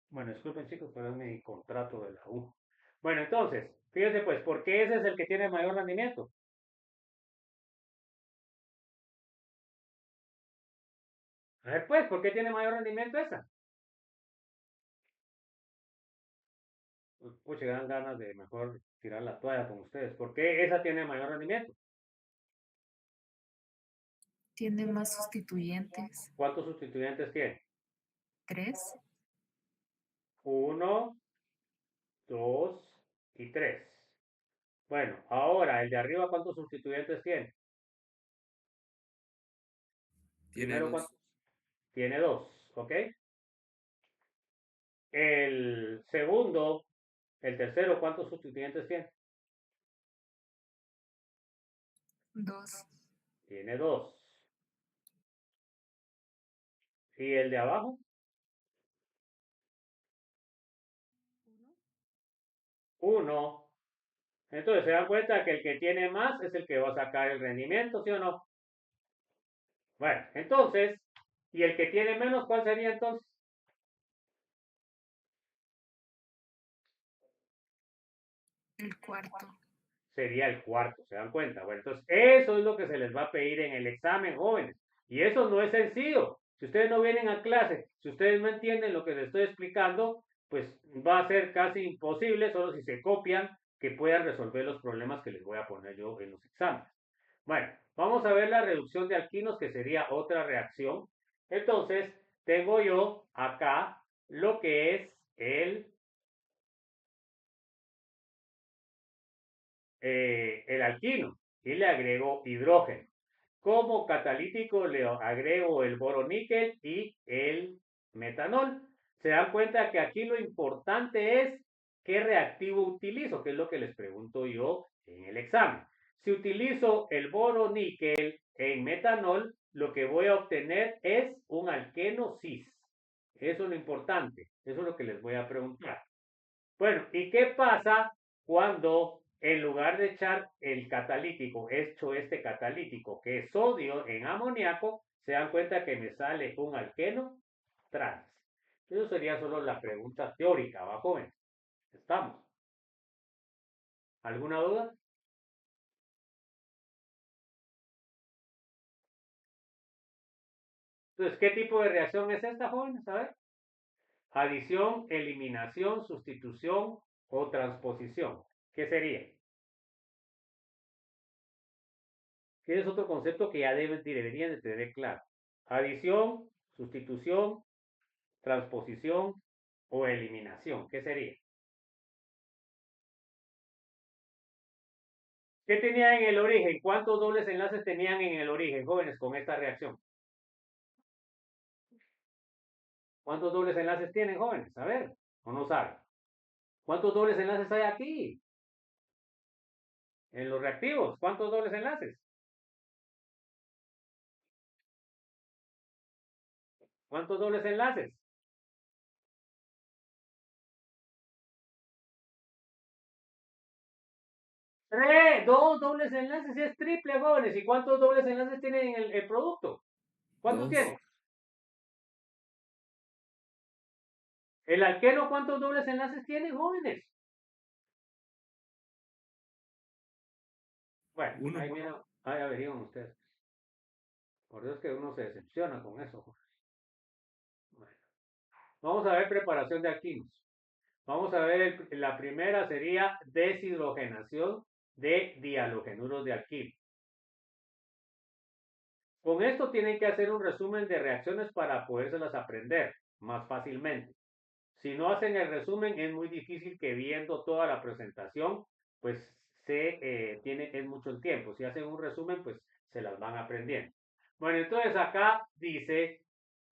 Bueno, disculpen chicos, pero es mi contrato de la U. Bueno, entonces, fíjense pues, ¿por qué ese es el que tiene mayor rendimiento? A ver pues, ¿por qué tiene mayor rendimiento esa? Pucha, dan ganas de mejor tirar la toalla con ustedes. ¿Por qué esa tiene mayor rendimiento? Tiene más sustituyentes. ¿Cuántos sustituyentes tiene? 3. 1, 2 y 3. Bueno, ahora el de arriba, ¿cuántos sustituyentes tiene? Tiene Primero, 2. tiene 2, ¿ok? El segundo, el tercero, ¿cuántos sustituyentes tiene? 2. Tiene 2. ¿Y el de abajo? 1. Entonces se dan cuenta que el que tiene más es el que va a sacar el rendimiento, ¿sí o no? Bueno, entonces, ¿y el que tiene menos, cuál sería entonces? El cuarto. Sería el cuarto, ¿se dan cuenta? Bueno, entonces eso es lo que se les va a pedir en el examen, jóvenes. Y eso no es sencillo. Si ustedes no vienen a clase, si ustedes no entienden lo que les estoy explicando, pues va a ser casi imposible, solo si se copian, que puedan resolver los problemas que les voy a poner yo en los exámenes. Bueno, vamos a ver la reducción de alquinos, que sería otra reacción. Entonces, tengo yo acá lo que es el alquino y le agrego hidrógeno. Como catalítico le agrego el boroníquel y el metanol. Se dan cuenta que aquí lo importante es qué reactivo utilizo, que es lo que les pregunto yo en el examen. Si utilizo el boroníquel en metanol, lo que voy a obtener es un alqueno cis. Eso es lo importante. Eso es lo que les voy a preguntar. Bueno, ¿y qué pasa cuando en lugar de echar el catalítico, hecho este catalítico, que es sodio en amoníaco, se dan cuenta que me sale un alqueno trans? Eso sería solo la pregunta teórica, ¿va, joven? ¿Estamos? ¿Alguna duda? Entonces, ¿qué tipo de reacción es esta, jóvenes? A ver. Adición, eliminación, sustitución o transposición. ¿Qué sería? Que es otro concepto que ya deberían de tener claro. Adición, sustitución, transposición o eliminación. ¿Qué sería? ¿Qué tenía en el origen? ¿Cuántos dobles enlaces tenían en el origen, jóvenes, con esta reacción? ¿Cuántos dobles enlaces tienen, jóvenes? A ver, ¿o no saben? ¿Cuántos dobles enlaces hay aquí? En los reactivos, ¿cuántos dobles enlaces? ¿Cuántos dobles enlaces? 3, 2 dobles enlaces, es triple, jóvenes. ¿Y cuántos dobles enlaces tiene en el producto? ¿Cuántos Dos. tiene? ¿El alqueno cuántos dobles enlaces tiene, jóvenes? Bueno, Uno. ahí mira, ahí averiguan ustedes. Por Dios que uno se decepciona con eso, jóvenes. Bueno, vamos a ver preparación de alquinos. Vamos a ver, la primera sería deshidrogenación de dihalogenuros de alquilo. Con esto tienen que hacer un resumen de reacciones para podérselas aprender más fácilmente. Si no hacen el resumen, es muy difícil que viendo toda la presentación, pues es mucho el tiempo. Si hacen un resumen, pues se las van aprendiendo. Bueno, entonces acá dice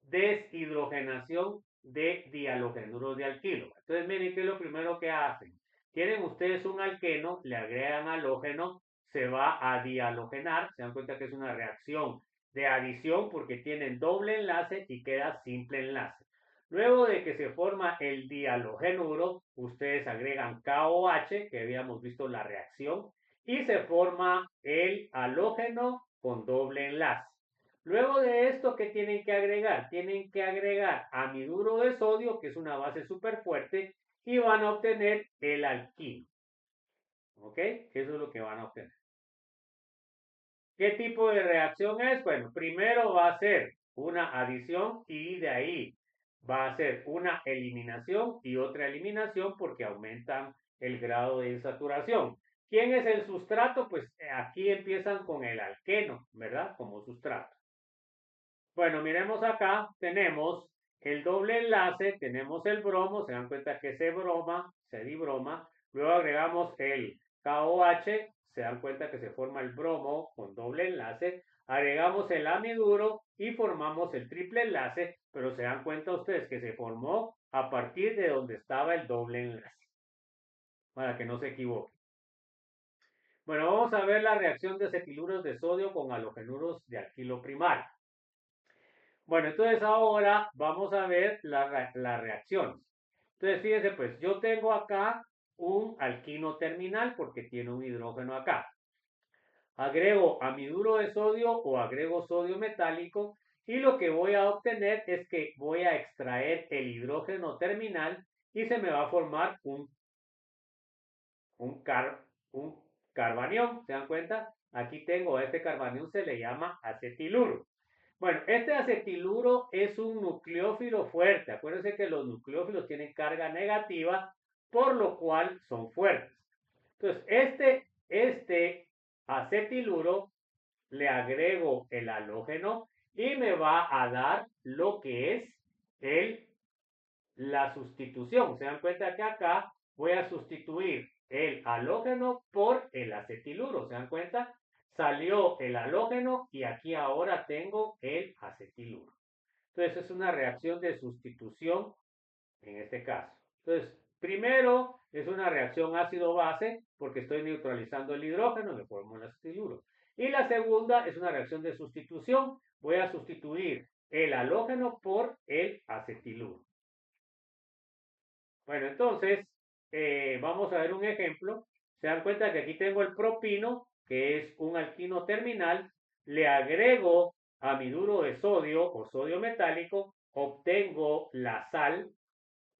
deshidrogenación de dihalogenuros de alquilo. Entonces, miren qué es lo primero que hacen. Tienen ustedes un alqueno, le agregan halógeno, se va a dihalogenar. Se dan cuenta que es una reacción de adición porque tienen doble enlace y queda simple enlace. Luego de que se forma el dihalogenuro, ustedes agregan KOH, que habíamos visto la reacción, y se forma el halógeno con doble enlace. Luego de esto, ¿qué tienen que agregar? Tienen que agregar amiduro de sodio, que es una base súper fuerte, y van a obtener el alquino. ¿Ok? Eso es lo que van a obtener. ¿Qué tipo de reacción es? Bueno, primero va a ser una adición y de ahí va a ser una eliminación y otra eliminación porque aumentan el grado de insaturación. ¿Quién es el sustrato? Pues aquí empiezan con el alqueno, ¿verdad? Como sustrato. Bueno, miremos acá, tenemos el doble enlace, tenemos el bromo, se dan cuenta que se dibroma, luego agregamos el KOH, se dan cuenta que se forma el bromo con doble enlace, agregamos el amiduro y formamos el triple enlace, pero se dan cuenta ustedes que se formó a partir de donde estaba el doble enlace, para que no se equivoquen. Bueno, vamos a ver la reacción de acetiluros de sodio con halogenuros de alquilo primario. Bueno, entonces ahora vamos a ver las reacciones. Entonces, fíjense, pues yo tengo acá un alquino terminal porque tiene un hidrógeno acá. Agrego amiduro de sodio o agrego sodio metálico y lo que voy a obtener es que voy a extraer el hidrógeno terminal y se me va a formar un carbanión. ¿Se dan cuenta? Aquí tengo a este carbanión, se le llama acetiluro. Bueno, este acetiluro es un nucleófilo fuerte. Acuérdense que los nucleófilos tienen carga negativa, por lo cual son fuertes. Entonces, este acetiluro le agrego el halógeno y me va a dar lo que es la sustitución. Se dan cuenta que acá voy a sustituir el halógeno por el acetiluro. ¿Se dan cuenta? Salió el halógeno y aquí ahora tengo el acetiluro. Entonces es una reacción de sustitución en este caso. Entonces, primero es una reacción ácido-base porque estoy neutralizando el hidrógeno, me formo el acetiluro. Y la segunda es una reacción de sustitución. Voy a sustituir el halógeno por el acetiluro. Bueno, entonces, vamos a ver un ejemplo. Se dan cuenta que aquí tengo el propino, que es un alquino terminal. Le agrego amiduro de sodio o sodio metálico. Obtengo la sal,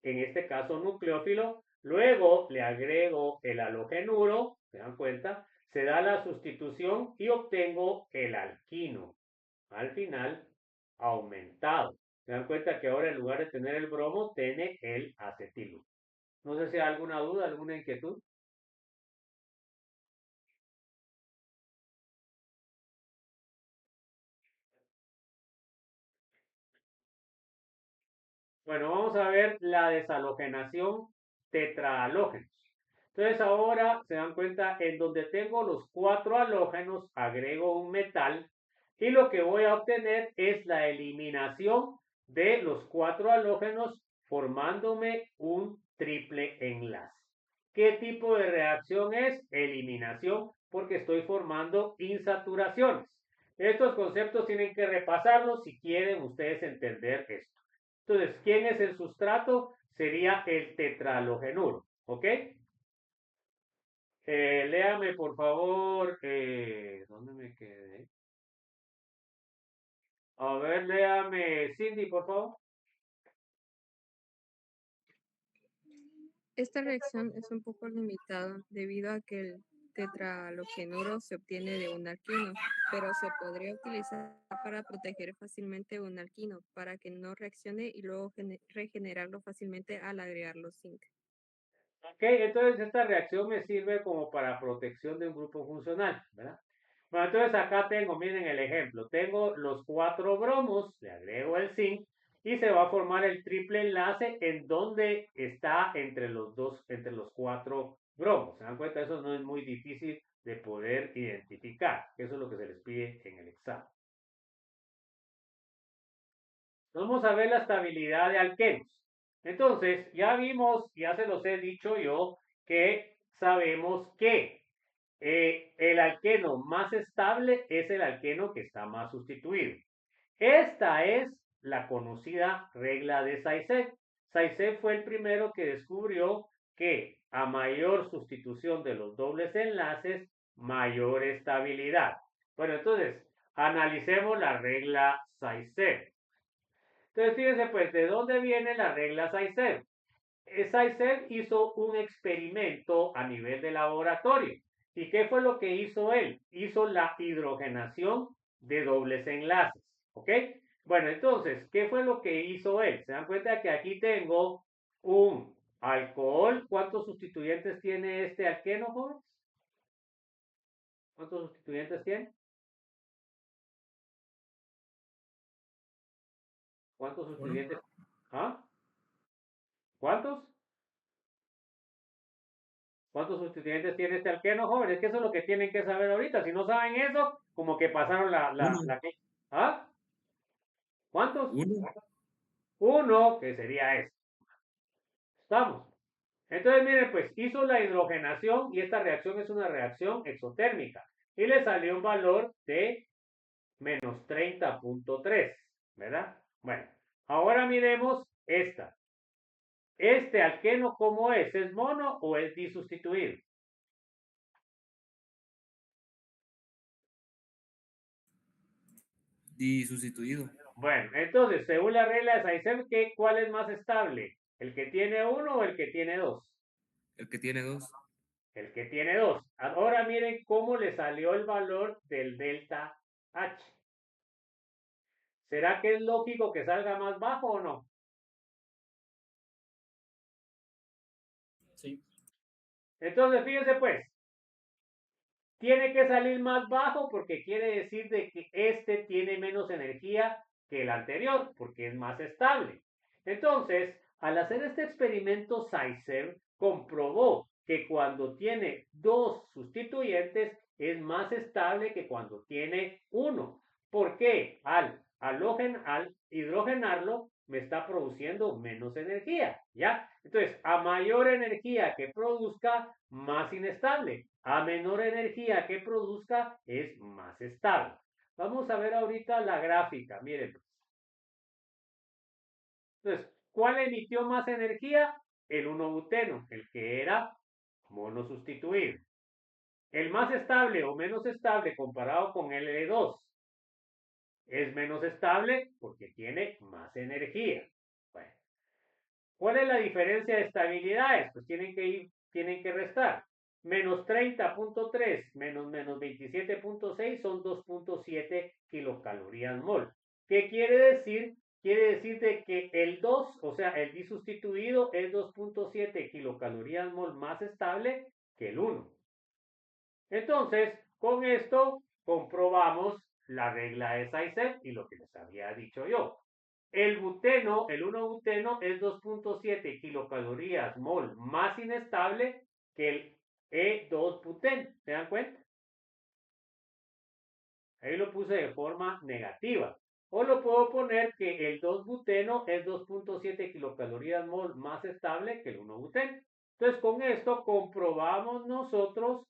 en este caso nucleófilo. Luego le agrego el halogenuro. ¿Se dan cuenta? Se da la sustitución y obtengo el alquino. Al final, aumentado. Se dan cuenta que ahora en lugar de tener el bromo, tiene el acetilo. No sé si hay alguna duda, alguna inquietud. Bueno, vamos a ver la deshalogenación tetrahalógenos. Entonces ahora se dan cuenta en donde tengo los 4 halógenos, agrego un metal y lo que voy a obtener es la eliminación de los 4 halógenos formándome un triple enlace. ¿Qué tipo de reacción es? Eliminación, porque estoy formando insaturaciones. Estos conceptos tienen que repasarlos si quieren ustedes entender esto. Entonces, ¿quién es el sustrato? Sería el tetrahalogenuro, ¿ok? Léame, por favor, ¿dónde me quedé? A ver, léame, Cindy, por favor. Esta reacción es un poco limitada debido a que el tetrahalogenuro se obtiene de un alquino, pero se podría utilizar para proteger fácilmente un alquino para que no reaccione y luego regenerarlo fácilmente al agregarlo zinc. Ok, entonces esta reacción me sirve como para protección de un grupo funcional, ¿verdad? Bueno, entonces acá tengo, miren el ejemplo, tengo los 4 bromos, le agrego el zinc y se va a formar el triple enlace en donde está entre los 4 bromos. ¿Se dan cuenta? Eso no es muy difícil de poder identificar. Eso es lo que se les pide en el examen. Vamos a ver la estabilidad de alquenos. Entonces, ya vimos, ya se los he dicho yo, que sabemos que el alqueno más estable es el alqueno que está más sustituido. Esta es la conocida regla de Zaitsev. Zaitsev fue el primero que descubrió que a mayor sustitución de los dobles enlaces, mayor estabilidad. Bueno, entonces, analicemos la regla Zaitsev. Entonces, fíjense pues, ¿de dónde viene la regla Zaitsev? Zaitsev hizo un experimento a nivel de laboratorio. ¿Y qué fue lo que hizo él? Hizo la hidrogenación de dobles enlaces. ¿Ok? Bueno, entonces, ¿qué fue lo que hizo él? ¿Se dan cuenta que aquí tengo un alcohol? ¿Cuántos sustituyentes tiene este alqueno, jóvenes? ¿Cuántos sustituyentes tiene? ¿Cuántos sustituyentes? ¿Ah? ¿Cuántos? ¿Cuántos sustituyentes tiene este alqueno, joven? Es que eso es lo que tienen que saber ahorita. Si no saben eso, como que pasaron ¿Ah? ¿Cuántos? Uno, que sería este. ¿Estamos? Entonces, miren, pues hizo la hidrogenación y esta reacción es una reacción exotérmica. Y le salió un valor de menos 30.3, ¿verdad? Bueno, ahora miremos esta. Este alqueno, ¿cómo es? ¿Es mono o es disustituido? Disustituido. Bueno, entonces, según la regla de Zaitsev, ¿cuál es más estable? ¿El que tiene 1 o el que tiene 2? El que tiene 2. El que tiene 2. Ahora miren cómo le salió el valor del delta H. ¿Será que es lógico que salga más bajo o no? Sí. Entonces, fíjense pues, tiene que salir más bajo porque quiere decir de que este tiene menos energía que el anterior, porque es más estable. Entonces, al hacer este experimento, Zaitsev comprobó que cuando tiene 2 sustituyentes es más estable que cuando tiene 1. ¿Por qué? Al hidrogenarlo me está produciendo menos energía, ¿ya? Entonces, a mayor energía que produzca, más inestable. A menor energía que produzca, es más estable. Vamos a ver ahorita la gráfica, miren. Entonces, ¿cuál emitió más energía? El 1-buteno, el que era monosustituido. El más estable o menos estable comparado con el E2 es menos estable porque tiene más energía. Bueno, ¿cuál es la diferencia de estabilidades? Pues tienen que restar. Menos 30.3 menos 27.6 son 2.7 kilocalorías mol. ¿Qué quiere decir? Quiere decir de que el 2, o sea, el disustituido es 2.7 kilocalorías mol más estable que el 1. Entonces, con esto comprobamos la regla de Zaitsev y lo que les había dicho yo. El buteno, el 1-buteno es 2.7 kilocalorías mol más inestable que el E2-buteno. ¿Se dan cuenta? Ahí lo puse de forma negativa. O lo puedo poner que el 2-buteno es 2.7 kilocalorías mol más estable que el 1-buteno. Entonces, con esto comprobamos nosotros,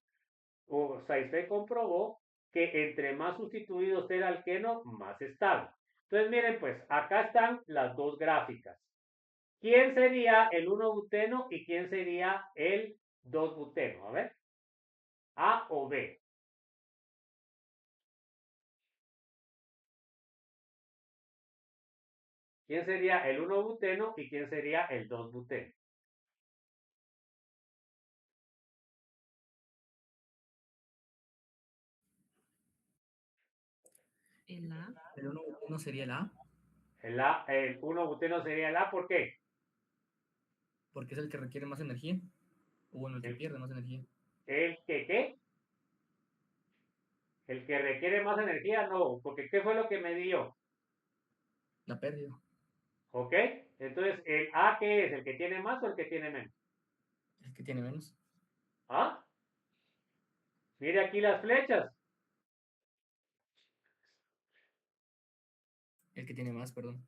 o Saizé comprobó, que entre más sustituidos era el alqueno, más estable. Entonces, miren, pues, acá están las dos gráficas. ¿Quién sería el 1-buteno y quién sería el 2-buteno? A ver. ¿A o B? ¿Quién sería el 1-buteno y quién sería el 2-buteno? El 1-buteno sería el A, El 1-buteno sería el A, ¿por qué? porque es el que requiere más energía. O bueno, el que pierde más energía. ¿El que qué? El que requiere más energía, no, porque ¿qué fue lo que me dio? La pérdida. ¿Ok? Entonces, ¿el A qué es? ¿El que tiene más o el que tiene menos? El que tiene menos. ¿Ah? Mire aquí las flechas. El que tiene más, perdón.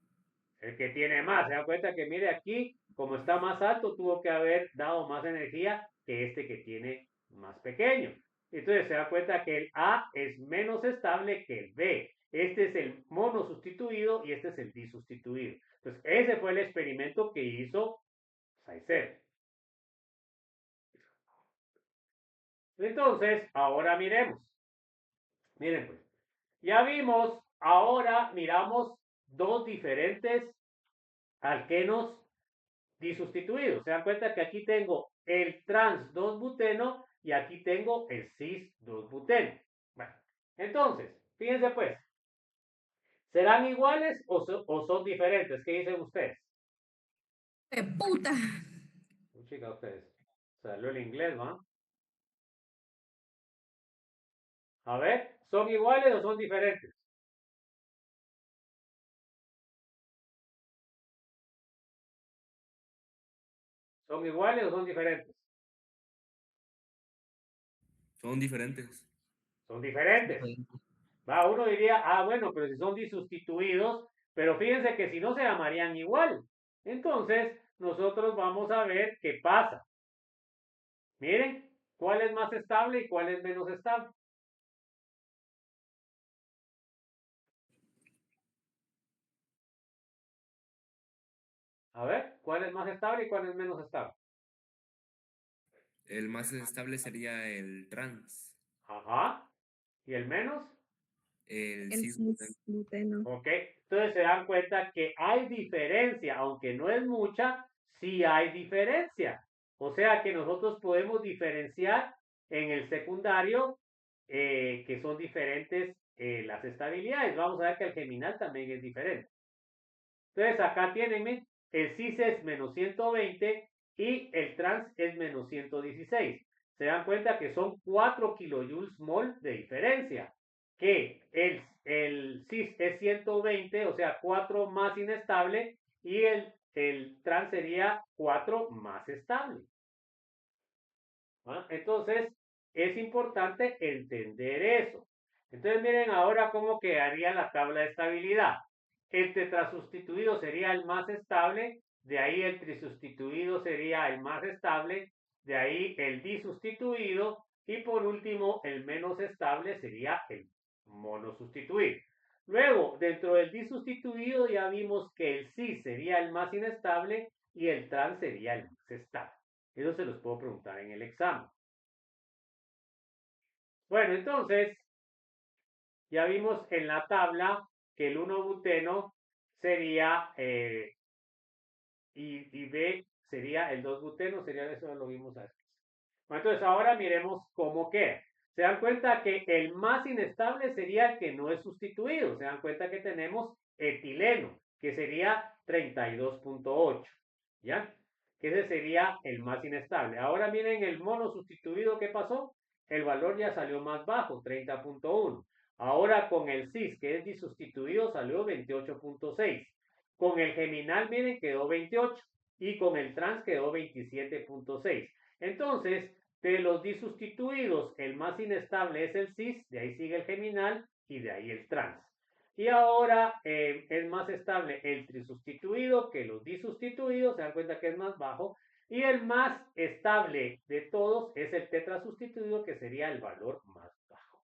El que tiene más. Se da cuenta que, mire aquí, como está más alto, tuvo que haber dado más energía que este que tiene más pequeño. Entonces se da cuenta que el A es menos estable que el B. Este es el mono sustituido y este es el disustituido. Entonces, ese fue el experimento que hizo Saizet. Entonces, ahora miremos. Miren pues, ya vimos, ahora miramos dos diferentes alquenos disustituidos. Se dan cuenta que aquí tengo el trans 2-buteno y aquí tengo el cis 2-buteno. Bueno, entonces, fíjense pues, ¿serán iguales o son diferentes? ¿Qué dicen ustedes? ¡Qué puta! Chica, ustedes. Salió el inglés, ¿no? A ver, ¿son iguales o son diferentes? ¿Son iguales o son diferentes? Son diferentes. Son diferentes. Va, uno diría, bueno, pero si son disustituidos, pero fíjense que si no se llamarían igual. Entonces, nosotros vamos a ver qué pasa. Miren, ¿cuál es más estable y cuál es menos estable? A ver, ¿cuál es más estable y cuál es menos estable? El más estable sería el trans. Ajá. ¿Y el menos? El El cisgluteno. Ok, entonces se dan cuenta que hay diferencia, aunque no es mucha, sí hay diferencia. O sea que nosotros podemos diferenciar en el secundario que son diferentes las estabilidades. Vamos a ver que el geminal también es diferente. Entonces acá tienen, el cis es menos 120 y el trans es menos 116. Se dan cuenta que son 4 kilojoules mol de diferencia. Que el cis es 120, o sea, 4 más inestable, y el trans sería 4 más estable. ¿Ah? Entonces, es importante entender eso. Entonces, miren ahora cómo quedaría la tabla de estabilidad. El tetrasustituido sería el más estable, de ahí el trisustituido sería el más estable, de ahí el disustituido, y por último, el menos estable sería el monosustituido. Luego, dentro del disustituido ya vimos que el cis sería el más inestable y el trans sería el más estable. Eso se los puedo preguntar en el examen. Bueno, entonces, ya vimos en la tabla que el 1-buteno sería, y B sería el 2-buteno, sería eso, lo vimos antes. Bueno, entonces, ahora miremos cómo queda. Se dan cuenta que el más inestable sería el que no es sustituido. Se dan cuenta que tenemos etileno, que sería 32.8. ¿Ya? Que ese sería el más inestable. Ahora miren el mono sustituido, ¿qué pasó? El valor ya salió más bajo, 30.1. Ahora con el cis, que es disustituido, salió 28.6. Con el geminal, miren, quedó 28. Y con el trans quedó 27.6. Entonces, de los disustituidos, el más inestable es el cis, de ahí sigue el geminal y de ahí el trans. Y ahora es más estable el trisustituido que los disustituidos, se dan cuenta que es más bajo. Y el más estable de todos es el tetrasustituido, que sería el valor más bajo.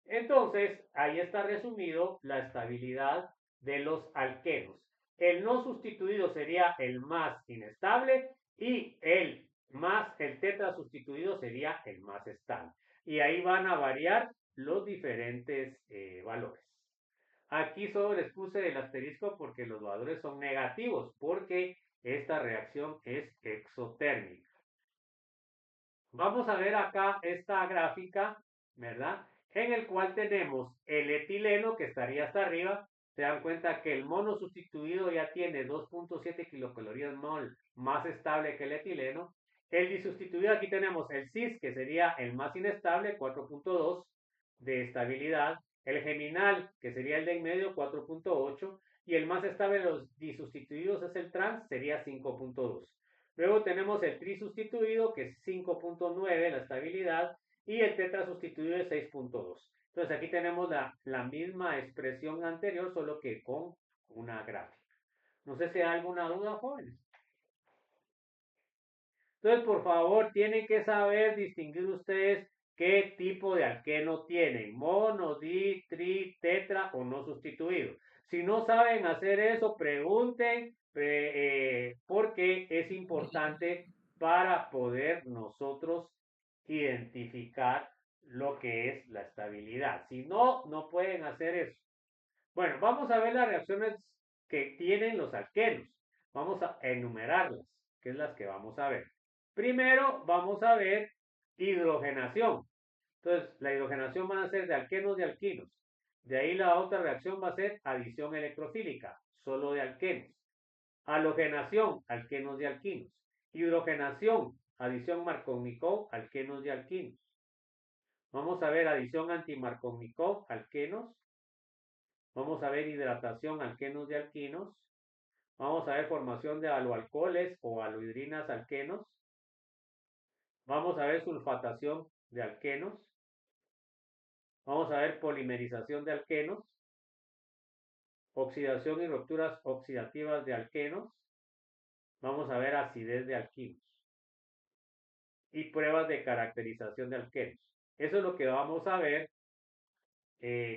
Entonces, ahí está resumido la estabilidad de los alquenos. El no sustituido sería el más inestable y el tetrasustituido sería el más estable. Y ahí van a variar los diferentes valores. Aquí solo les puse el asterisco porque los valores son negativos, porque esta reacción es exotérmica. Vamos a ver acá esta gráfica, ¿verdad? En el cual tenemos el etileno, que estaría hasta arriba. Se dan cuenta que el mono sustituido ya tiene 2.7 kilocalorías mol más estable que el etileno. El disustituido, aquí tenemos el cis, que sería el más inestable, 4.2 de estabilidad. El geminal, que sería el de en medio, 4.8. Y el más estable de los disustituidos es el trans, sería 5.2. Luego tenemos el trisustituido, que es 5.9 la estabilidad, y el tetrasustituido es 6.2. Entonces aquí tenemos la misma expresión anterior, solo que con una gráfica. No sé si hay alguna duda, jóvenes. Entonces, por favor, tienen que saber distinguir ustedes qué tipo de alqueno tienen: mono, di, tri, tetra o no sustituido. Si no saben hacer eso, pregunten, porque es importante para poder nosotros identificar lo que es la estabilidad. Si no, no pueden hacer eso. Bueno, vamos a ver las reacciones que tienen los alquenos. Vamos a enumerarlas, que es las que vamos a ver. Primero vamos a ver hidrogenación. Entonces, la hidrogenación van a ser de alquenos y alquinos. De ahí la otra reacción va a ser adición electrofílica, solo de alquenos. Halogenación, alquenos y alquinos. Hidrogenación, adición Markovnikov, alquenos y alquinos. Vamos a ver adición anti-Markovnikov, alquenos. Vamos a ver hidratación, alquenos y alquinos. Vamos a ver formación de haloalcoholes o halohidrinas alquenos. Vamos a ver sulfatación de alquenos. Vamos a ver polimerización de alquenos. Oxidación y rupturas oxidativas de alquenos. Vamos a ver acidez de alquinos. Y pruebas de caracterización de alquenos. Eso es lo que vamos a ver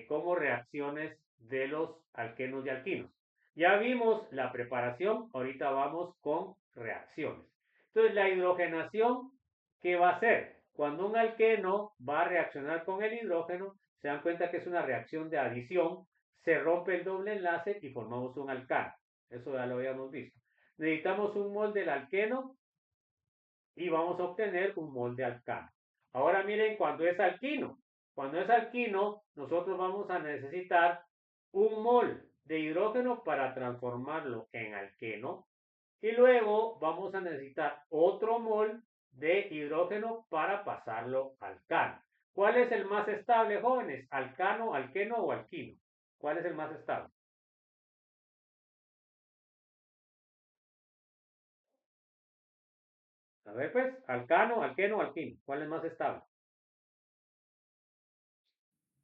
como reacciones de los alquenos y alquinos. Ya vimos la preparación, ahorita vamos con reacciones. Entonces, la hidrogenación, ¿qué va a hacer? Cuando un alqueno va a reaccionar con el hidrógeno, se dan cuenta que es una reacción de adición, se rompe el doble enlace y formamos un alcano. Eso ya lo habíamos visto. Necesitamos un mol del alqueno y vamos a obtener un mol de alcano. Ahora miren, cuando es alquino, nosotros vamos a necesitar un mol de hidrógeno para transformarlo en alqueno y luego vamos a necesitar otro mol de hidrógeno para pasarlo a alcano. ¿Cuál es el más estable, jóvenes? ¿Alcano, alqueno o alquino? ¿Cuál es el más estable? A ver pues, alcano, alqueno o alquino. ¿Cuál es más estable?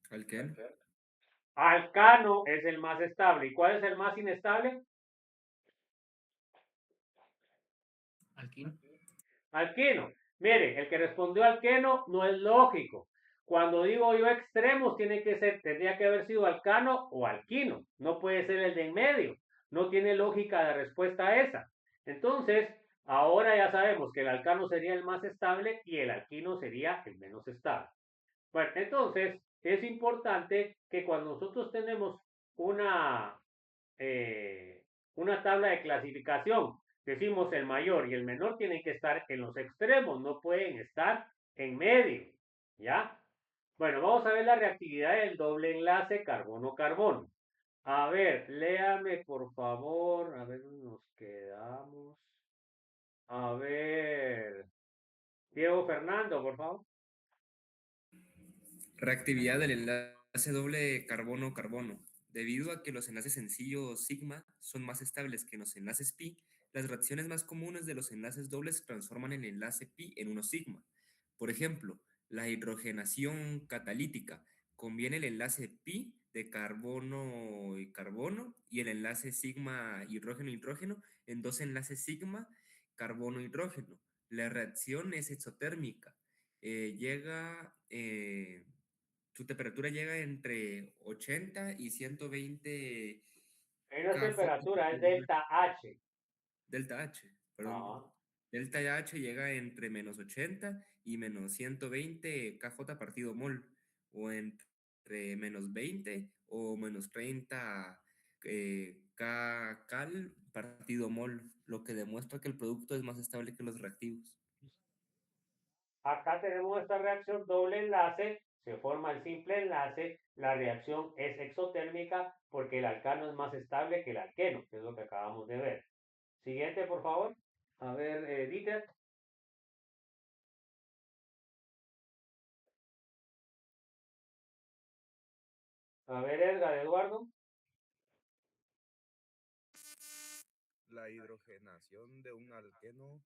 Alqueno. Alcano es el más estable. ¿Y cuál es el más inestable? Alquino. Alquino. Mire, el que respondió alqueno no es lógico. Cuando digo yo extremos, tendría que haber sido alcano o alquino. No puede ser el de en medio. No tiene lógica de respuesta esa. Entonces, ahora ya sabemos que el alcano sería el más estable y el alquino sería el menos estable. Bueno, entonces es importante que cuando nosotros tenemos una tabla de clasificación, decimos el mayor y el menor tienen que estar en los extremos, no pueden estar en medio, ¿ya? Bueno, vamos a ver la reactividad del doble enlace carbono-carbono. A ver, léame por favor, a ver dónde nos quedamos. A ver, Diego Fernando, por favor. Reactividad del enlace doble carbono-carbono. Debido a que los enlaces sencillos sigma son más estables que los enlaces pi, las reacciones más comunes de los enlaces dobles transforman el enlace pi en uno sigma. Por ejemplo, la hidrogenación catalítica conviene el enlace pi de carbono y carbono y el enlace sigma hidrógeno-hidrógeno en dos enlaces sigma carbono-hidrógeno. La reacción es exotérmica. Su temperatura llega entre 80 y 120 No es kJ temperatura, es por delta H. delta H, perdón. Ajá. Delta H llega entre menos 80 y menos 120 kJ partido mol, o entre menos 20 o menos 30 kcal partido mol, lo que demuestra que el producto es más estable que los reactivos. Acá tenemos esta reacción doble enlace, se forma el simple enlace, la reacción es exotérmica porque el alcano es más estable que el alqueno, que es lo que acabamos de ver. Siguiente, por favor. A ver, Dieter. A ver, Edgar, Eduardo. La hidrogenación de un alqueno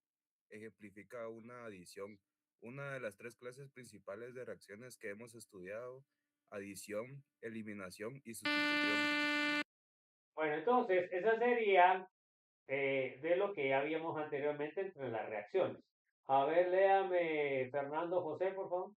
ejemplifica una adición. Una de las tres clases principales de reacciones que hemos estudiado: adición, eliminación y sustitución. Bueno, entonces, esa sería de lo que ya vimos anteriormente entre las reacciones. A ver, léame, Fernando José, por favor.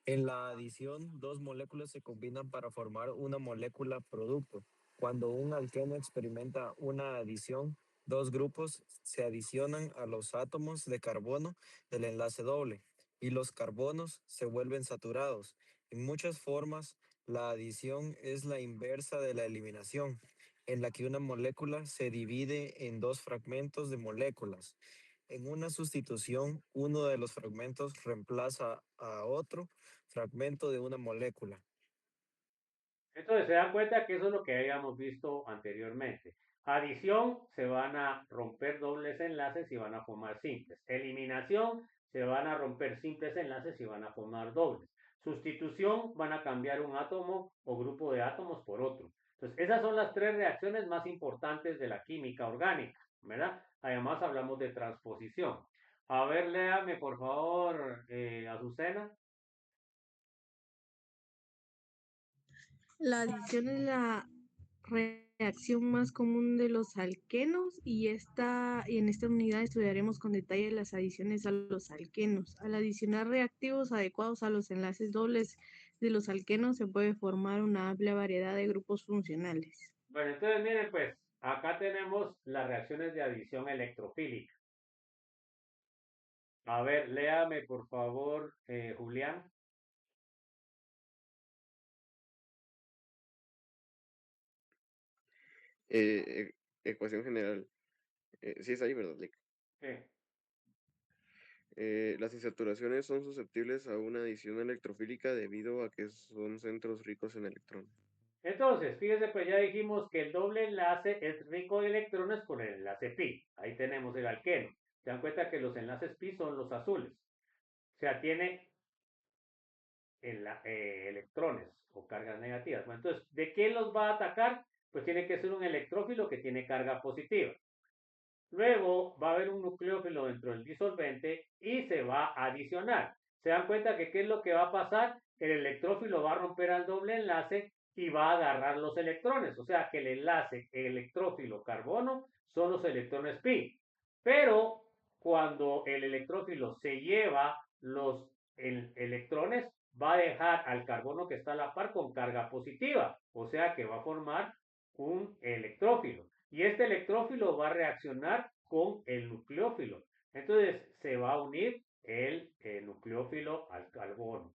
En la adición, dos moléculas se combinan para formar una molécula producto. Cuando un alqueno experimenta una adición, dos grupos se adicionan a los átomos de carbono del enlace doble y los carbonos se vuelven saturados. En muchas formas, la adición es la inversa de la eliminación, en la que una molécula se divide en dos fragmentos de moléculas. En una sustitución, uno de los fragmentos reemplaza a otro fragmento de una molécula. Entonces se dan cuenta que eso es lo que habíamos visto anteriormente. Adición, se van a romper dobles enlaces y van a formar simples. Eliminación, se van a romper simples enlaces y van a formar dobles. Sustitución, van a cambiar un átomo o grupo de átomos por otro. Entonces, esas son las tres reacciones más importantes de la química orgánica, ¿verdad? Además, hablamos de transposición. A ver, léame, por favor, Azucena. La adición es la reacción más común de los alquenos y en esta unidad estudiaremos con detalle las adiciones a los alquenos. Al adicionar reactivos adecuados a los enlaces dobles de los alquenos se puede formar una amplia variedad de grupos funcionales. Bueno, entonces miren pues, acá tenemos las reacciones de adición electrofílica. A ver, léame por favor, Julián. Ecuación general. Sí es ahí, ¿verdad, Lick? Sí. Las insaturaciones son susceptibles a una adición electrofílica debido a que son centros ricos en electrones. Entonces, fíjense, pues ya dijimos que el doble enlace es rico de electrones con el enlace pi. Ahí tenemos el alqueno. Se dan cuenta que los enlaces pi son los azules. O sea, tiene electrones o cargas negativas. Bueno, entonces, ¿de qué los va a atacar? Pues tiene que ser un electrófilo que tiene carga positiva. Luego va a haber un nucleófilo dentro del disolvente y se va a adicionar. ¿Se dan cuenta que qué es lo que va a pasar? El electrófilo va a romper al doble enlace y va a agarrar los electrones. O sea que el enlace electrófilo carbono son los electrones pi. Pero cuando el electrófilo se lleva los electrones, va a dejar al carbono que está a la par con carga positiva. O sea que va a formar un electrófilo. Y este electrófilo va a reaccionar con el nucleófilo. Entonces se va a unir el nucleófilo al carbono.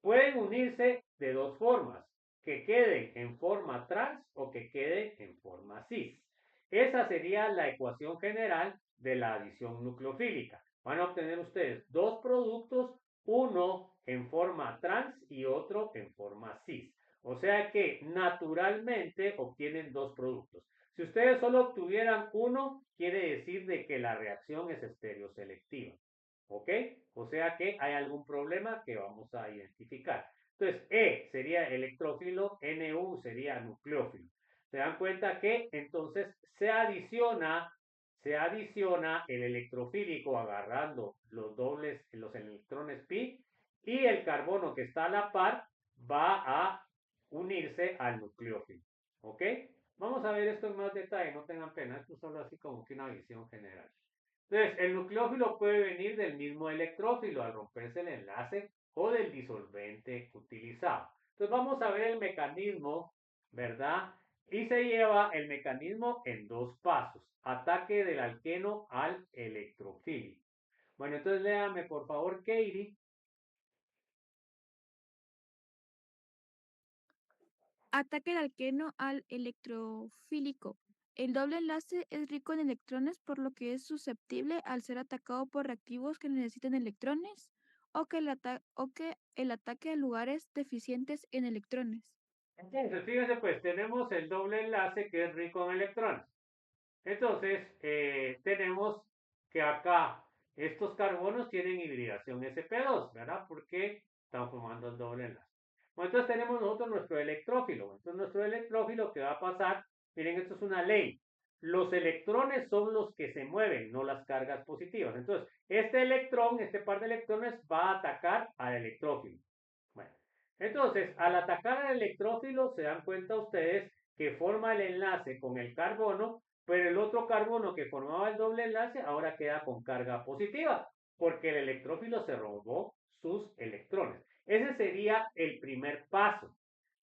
Pueden unirse de dos formas, que queden en forma trans o que queden en forma cis. Esa sería la ecuación general de la adición nucleofílica. Van a obtener ustedes dos productos, uno en forma trans y otro en forma cis. O sea que naturalmente obtienen dos productos. Si ustedes solo obtuvieran uno, quiere decir de que la reacción es estereoselectiva. ¿Ok? O sea que hay algún problema que vamos a identificar. Entonces, E sería electrófilo, NU sería nucleófilo. ¿Se dan cuenta que entonces se adiciona el electrofílico agarrando los dobles, los electrones pi y el carbono que está a la par va a unirse al nucleófilo. ¿Ok? Vamos a ver esto en más detalle, no tengan pena, esto es solo así como que una visión general. Entonces, el nucleófilo puede venir del mismo electrófilo al romperse el enlace o del disolvente utilizado. Entonces, vamos a ver el mecanismo, ¿verdad? Y se lleva el mecanismo en dos pasos. Ataque del alqueno al electrofílico. Bueno, entonces léame por favor, Katie. Ataque el alqueno al electrofílico. El doble enlace es rico en electrones, por lo que es susceptible al ser atacado por reactivos que necesitan electrones o que el ataque a lugares deficientes en electrones. Entonces, fíjense pues, tenemos el doble enlace que es rico en electrones. Entonces, tenemos que acá estos carbonos tienen hibridación sp2, ¿verdad? Porque están formando el doble enlace. Bueno, entonces tenemos nosotros nuestro electrófilo. Entonces, nuestro electrófilo que va a pasar, miren, esto es una ley. Los electrones son los que se mueven, no las cargas positivas. Entonces, este electrón, este par de electrones, va a atacar al electrófilo. Bueno, entonces, al atacar al electrófilo, se dan cuenta ustedes que forma el enlace con el carbono, pero el otro carbono que formaba el doble enlace ahora queda con carga positiva, porque el electrófilo se robó sus electrones. Ese sería el primer paso.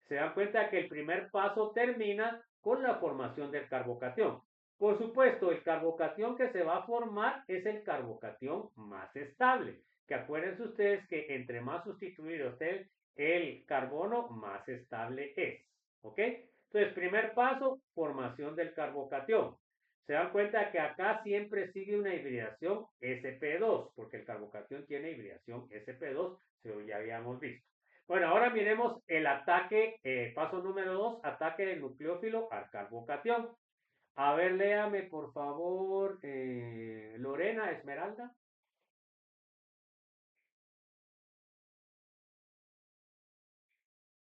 Se dan cuenta que el primer paso termina con la formación del carbocatión. Por supuesto, el carbocatión que se va a formar es el carbocatión más estable, que acuérdense ustedes que entre más sustituido esté el carbono, más estable es. ¿Ok? Entonces, primer paso, formación del carbocatión. Se dan cuenta que acá siempre sigue una hibridación sp2, porque el carbocatión tiene hibridación sp2, se ya habíamos visto. Bueno, ahora miremos el ataque, paso número 2, ataque del nucleófilo al carbocatión. A ver, léame por favor, Lorena Esmeralda.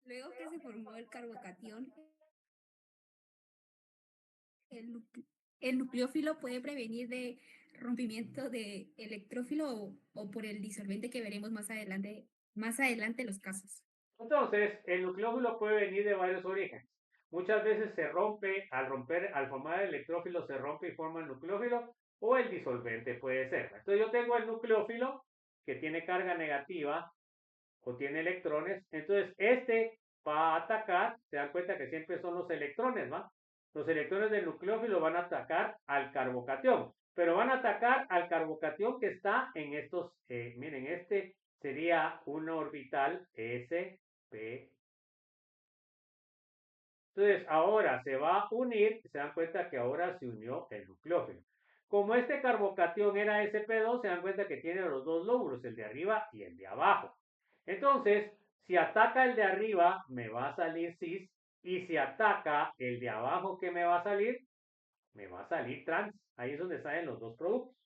Luego que se formó el carbocatión, el nucleófilo puede prevenir de rompimiento de electrófilo o por el disolvente que veremos más adelante los casos. Entonces, el nucleófilo puede venir de varios orígenes. Muchas veces se rompe, al formar el electrófilo se rompe y forma el nucleófilo, o el disolvente puede ser. Entonces yo tengo el nucleófilo que tiene carga negativa o tiene electrones, entonces este va a atacar, se dan cuenta que siempre son los electrones, ¿va? Los electrones del nucleófilo van a atacar al carbocatión, pero van a atacar al carbocatión que está en estos, miren, este sería un orbital sp. Entonces ahora se va a unir, se dan cuenta que ahora se unió el nucleófilo. Como este carbocatión era sp2, se dan cuenta que tiene los dos lóbulos, el de arriba y el de abajo. Entonces, si ataca el de arriba, me va a salir cis, y si ataca el de abajo, ¿qué me va a salir? Me va a salir trans. Ahí es donde salen los dos productos.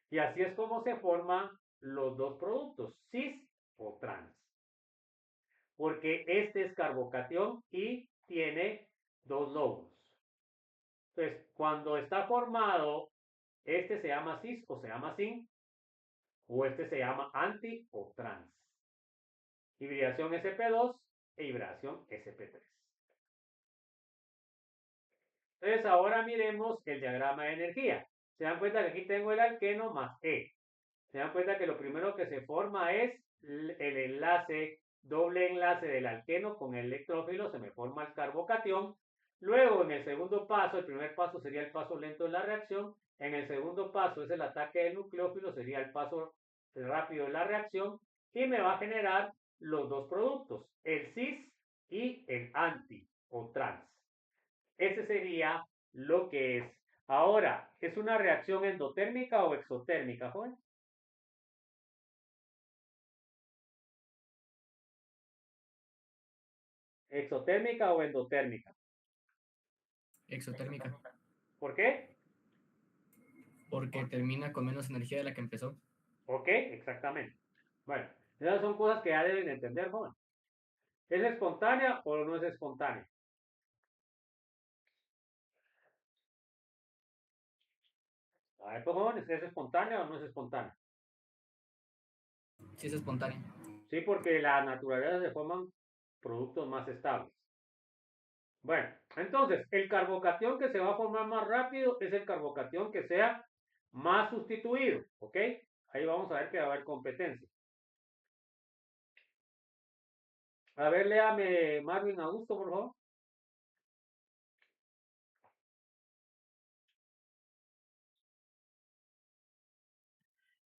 Y así es como se forman los dos productos, cis o trans. Porque este es carbocatión y tiene dos lóbulos. Entonces, cuando está formado, este se llama cis o se llama sin, o este se llama anti o trans. Hibridación sp2 e hibridación sp3. Entonces ahora miremos el diagrama de energía. Se dan cuenta que aquí tengo el alqueno más E. Se dan cuenta que lo primero que se forma es el enlace, doble enlace del alqueno con el electrófilo, se me forma el carbocatión. Luego en el segundo paso, el primer paso sería el paso lento de la reacción. En el segundo paso es el ataque del nucleófilo, sería el paso rápido de la reacción. Y me va a generar los dos productos, el cis y el anti o trans. Ese sería lo que es. Ahora, ¿es una reacción endotérmica o exotérmica, joven? ¿Exotérmica o endotérmica? Exotérmica. ¿Por qué? Porque termina con menos energía de la que empezó. Ok, exactamente. Bueno, esas son cosas que ya deben entender, joven. ¿Es espontánea o no es espontánea? A ver, pues, jóvenes, ¿es espontánea o no es espontánea? Sí, es espontáneo. Sí, porque la naturaleza se forman productos más estables. Bueno, entonces, el carbocatión que se va a formar más rápido es el carbocatión que sea más sustituido, ¿ok? Ahí vamos a ver que va a haber competencia. A ver, léame Marvin Augusto, por favor.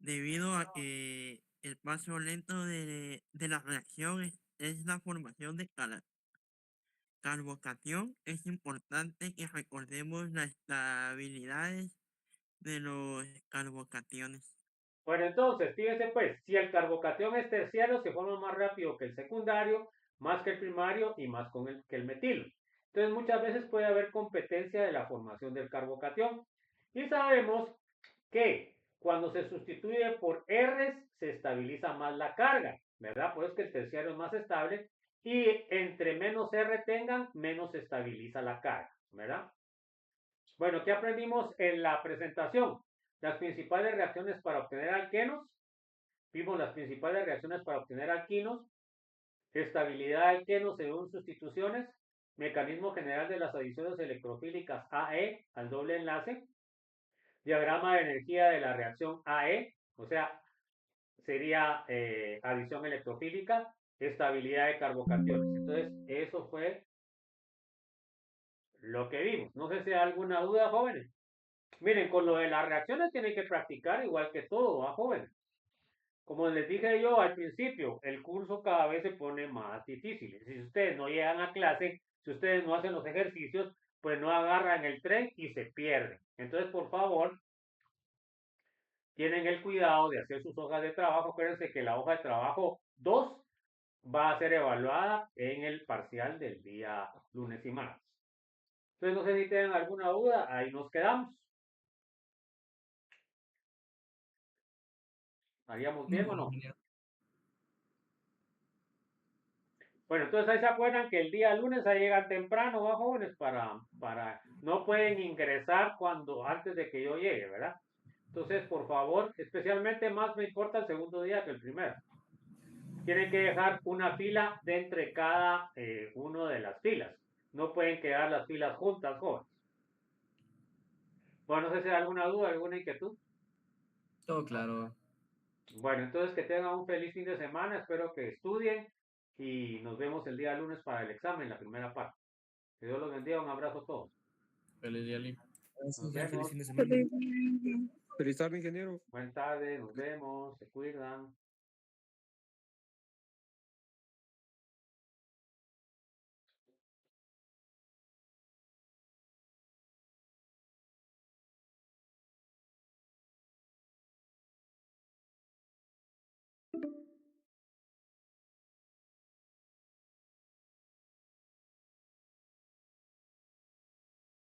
Debido a que el paso lento de las reacciones es la formación de carbocación, es importante que recordemos las estabilidades de los carbocationes. Bueno, entonces, fíjense pues, si el carbocatión es terciario, se forma más rápido que el secundario, más que el primario y más que el metilo. Entonces, muchas veces puede haber competencia de la formación del carbocatión. Y sabemos que cuando se sustituye por Rs, se estabiliza más la carga, ¿verdad? Pues que el terciario es más estable y entre menos R tengan, menos se estabiliza la carga, ¿verdad? Bueno, ¿qué aprendimos en la presentación? Las principales reacciones para obtener alquenos. Vimos las principales reacciones para obtener alquinos. Estabilidad de alquenos según sustituciones. Mecanismo general de las adiciones electrofílicas AE al doble enlace. Diagrama de energía de la reacción AE, o sea, sería adición electrofílica. Estabilidad de carbocationes. Entonces, eso fue lo que vimos. No sé si hay alguna duda, jóvenes. Miren, con lo de las reacciones tienen que practicar igual que todo, ¿va, jóvenes? Como les dije yo al principio, el curso cada vez se pone más difícil. Si ustedes no llegan a clase, si ustedes no hacen los ejercicios, pues no agarran el tren y se pierden. Entonces, por favor, tienen el cuidado de hacer sus hojas de trabajo. Acuérdense que la hoja de trabajo 2 va a ser evaluada en el parcial del día lunes y martes. Entonces, no sé si tienen alguna duda, ahí nos quedamos. ¿Haríamos bien o no? Bueno, entonces ahí se acuerdan que el día lunes ahí llegan temprano, ¿va, jóvenes? No pueden ingresar antes de que yo llegue, ¿verdad? Entonces, por favor, especialmente más me importa el segundo día que el primero. Tienen que dejar una fila de entre cada uno de las filas. No pueden quedar las filas juntas, jóvenes. Bueno, no sé si hay alguna duda, alguna inquietud. Todo claro. Bueno, entonces que tengan un feliz fin de semana, espero que estudien y nos vemos el día lunes para el examen, la primera parte. Que Dios los bendiga, un abrazo a todos. Feliz día, Lee. Nos Feliz vemos. fin de semana. Feliz tarde, ingeniero. Buenas tardes, nos vemos, se cuidan.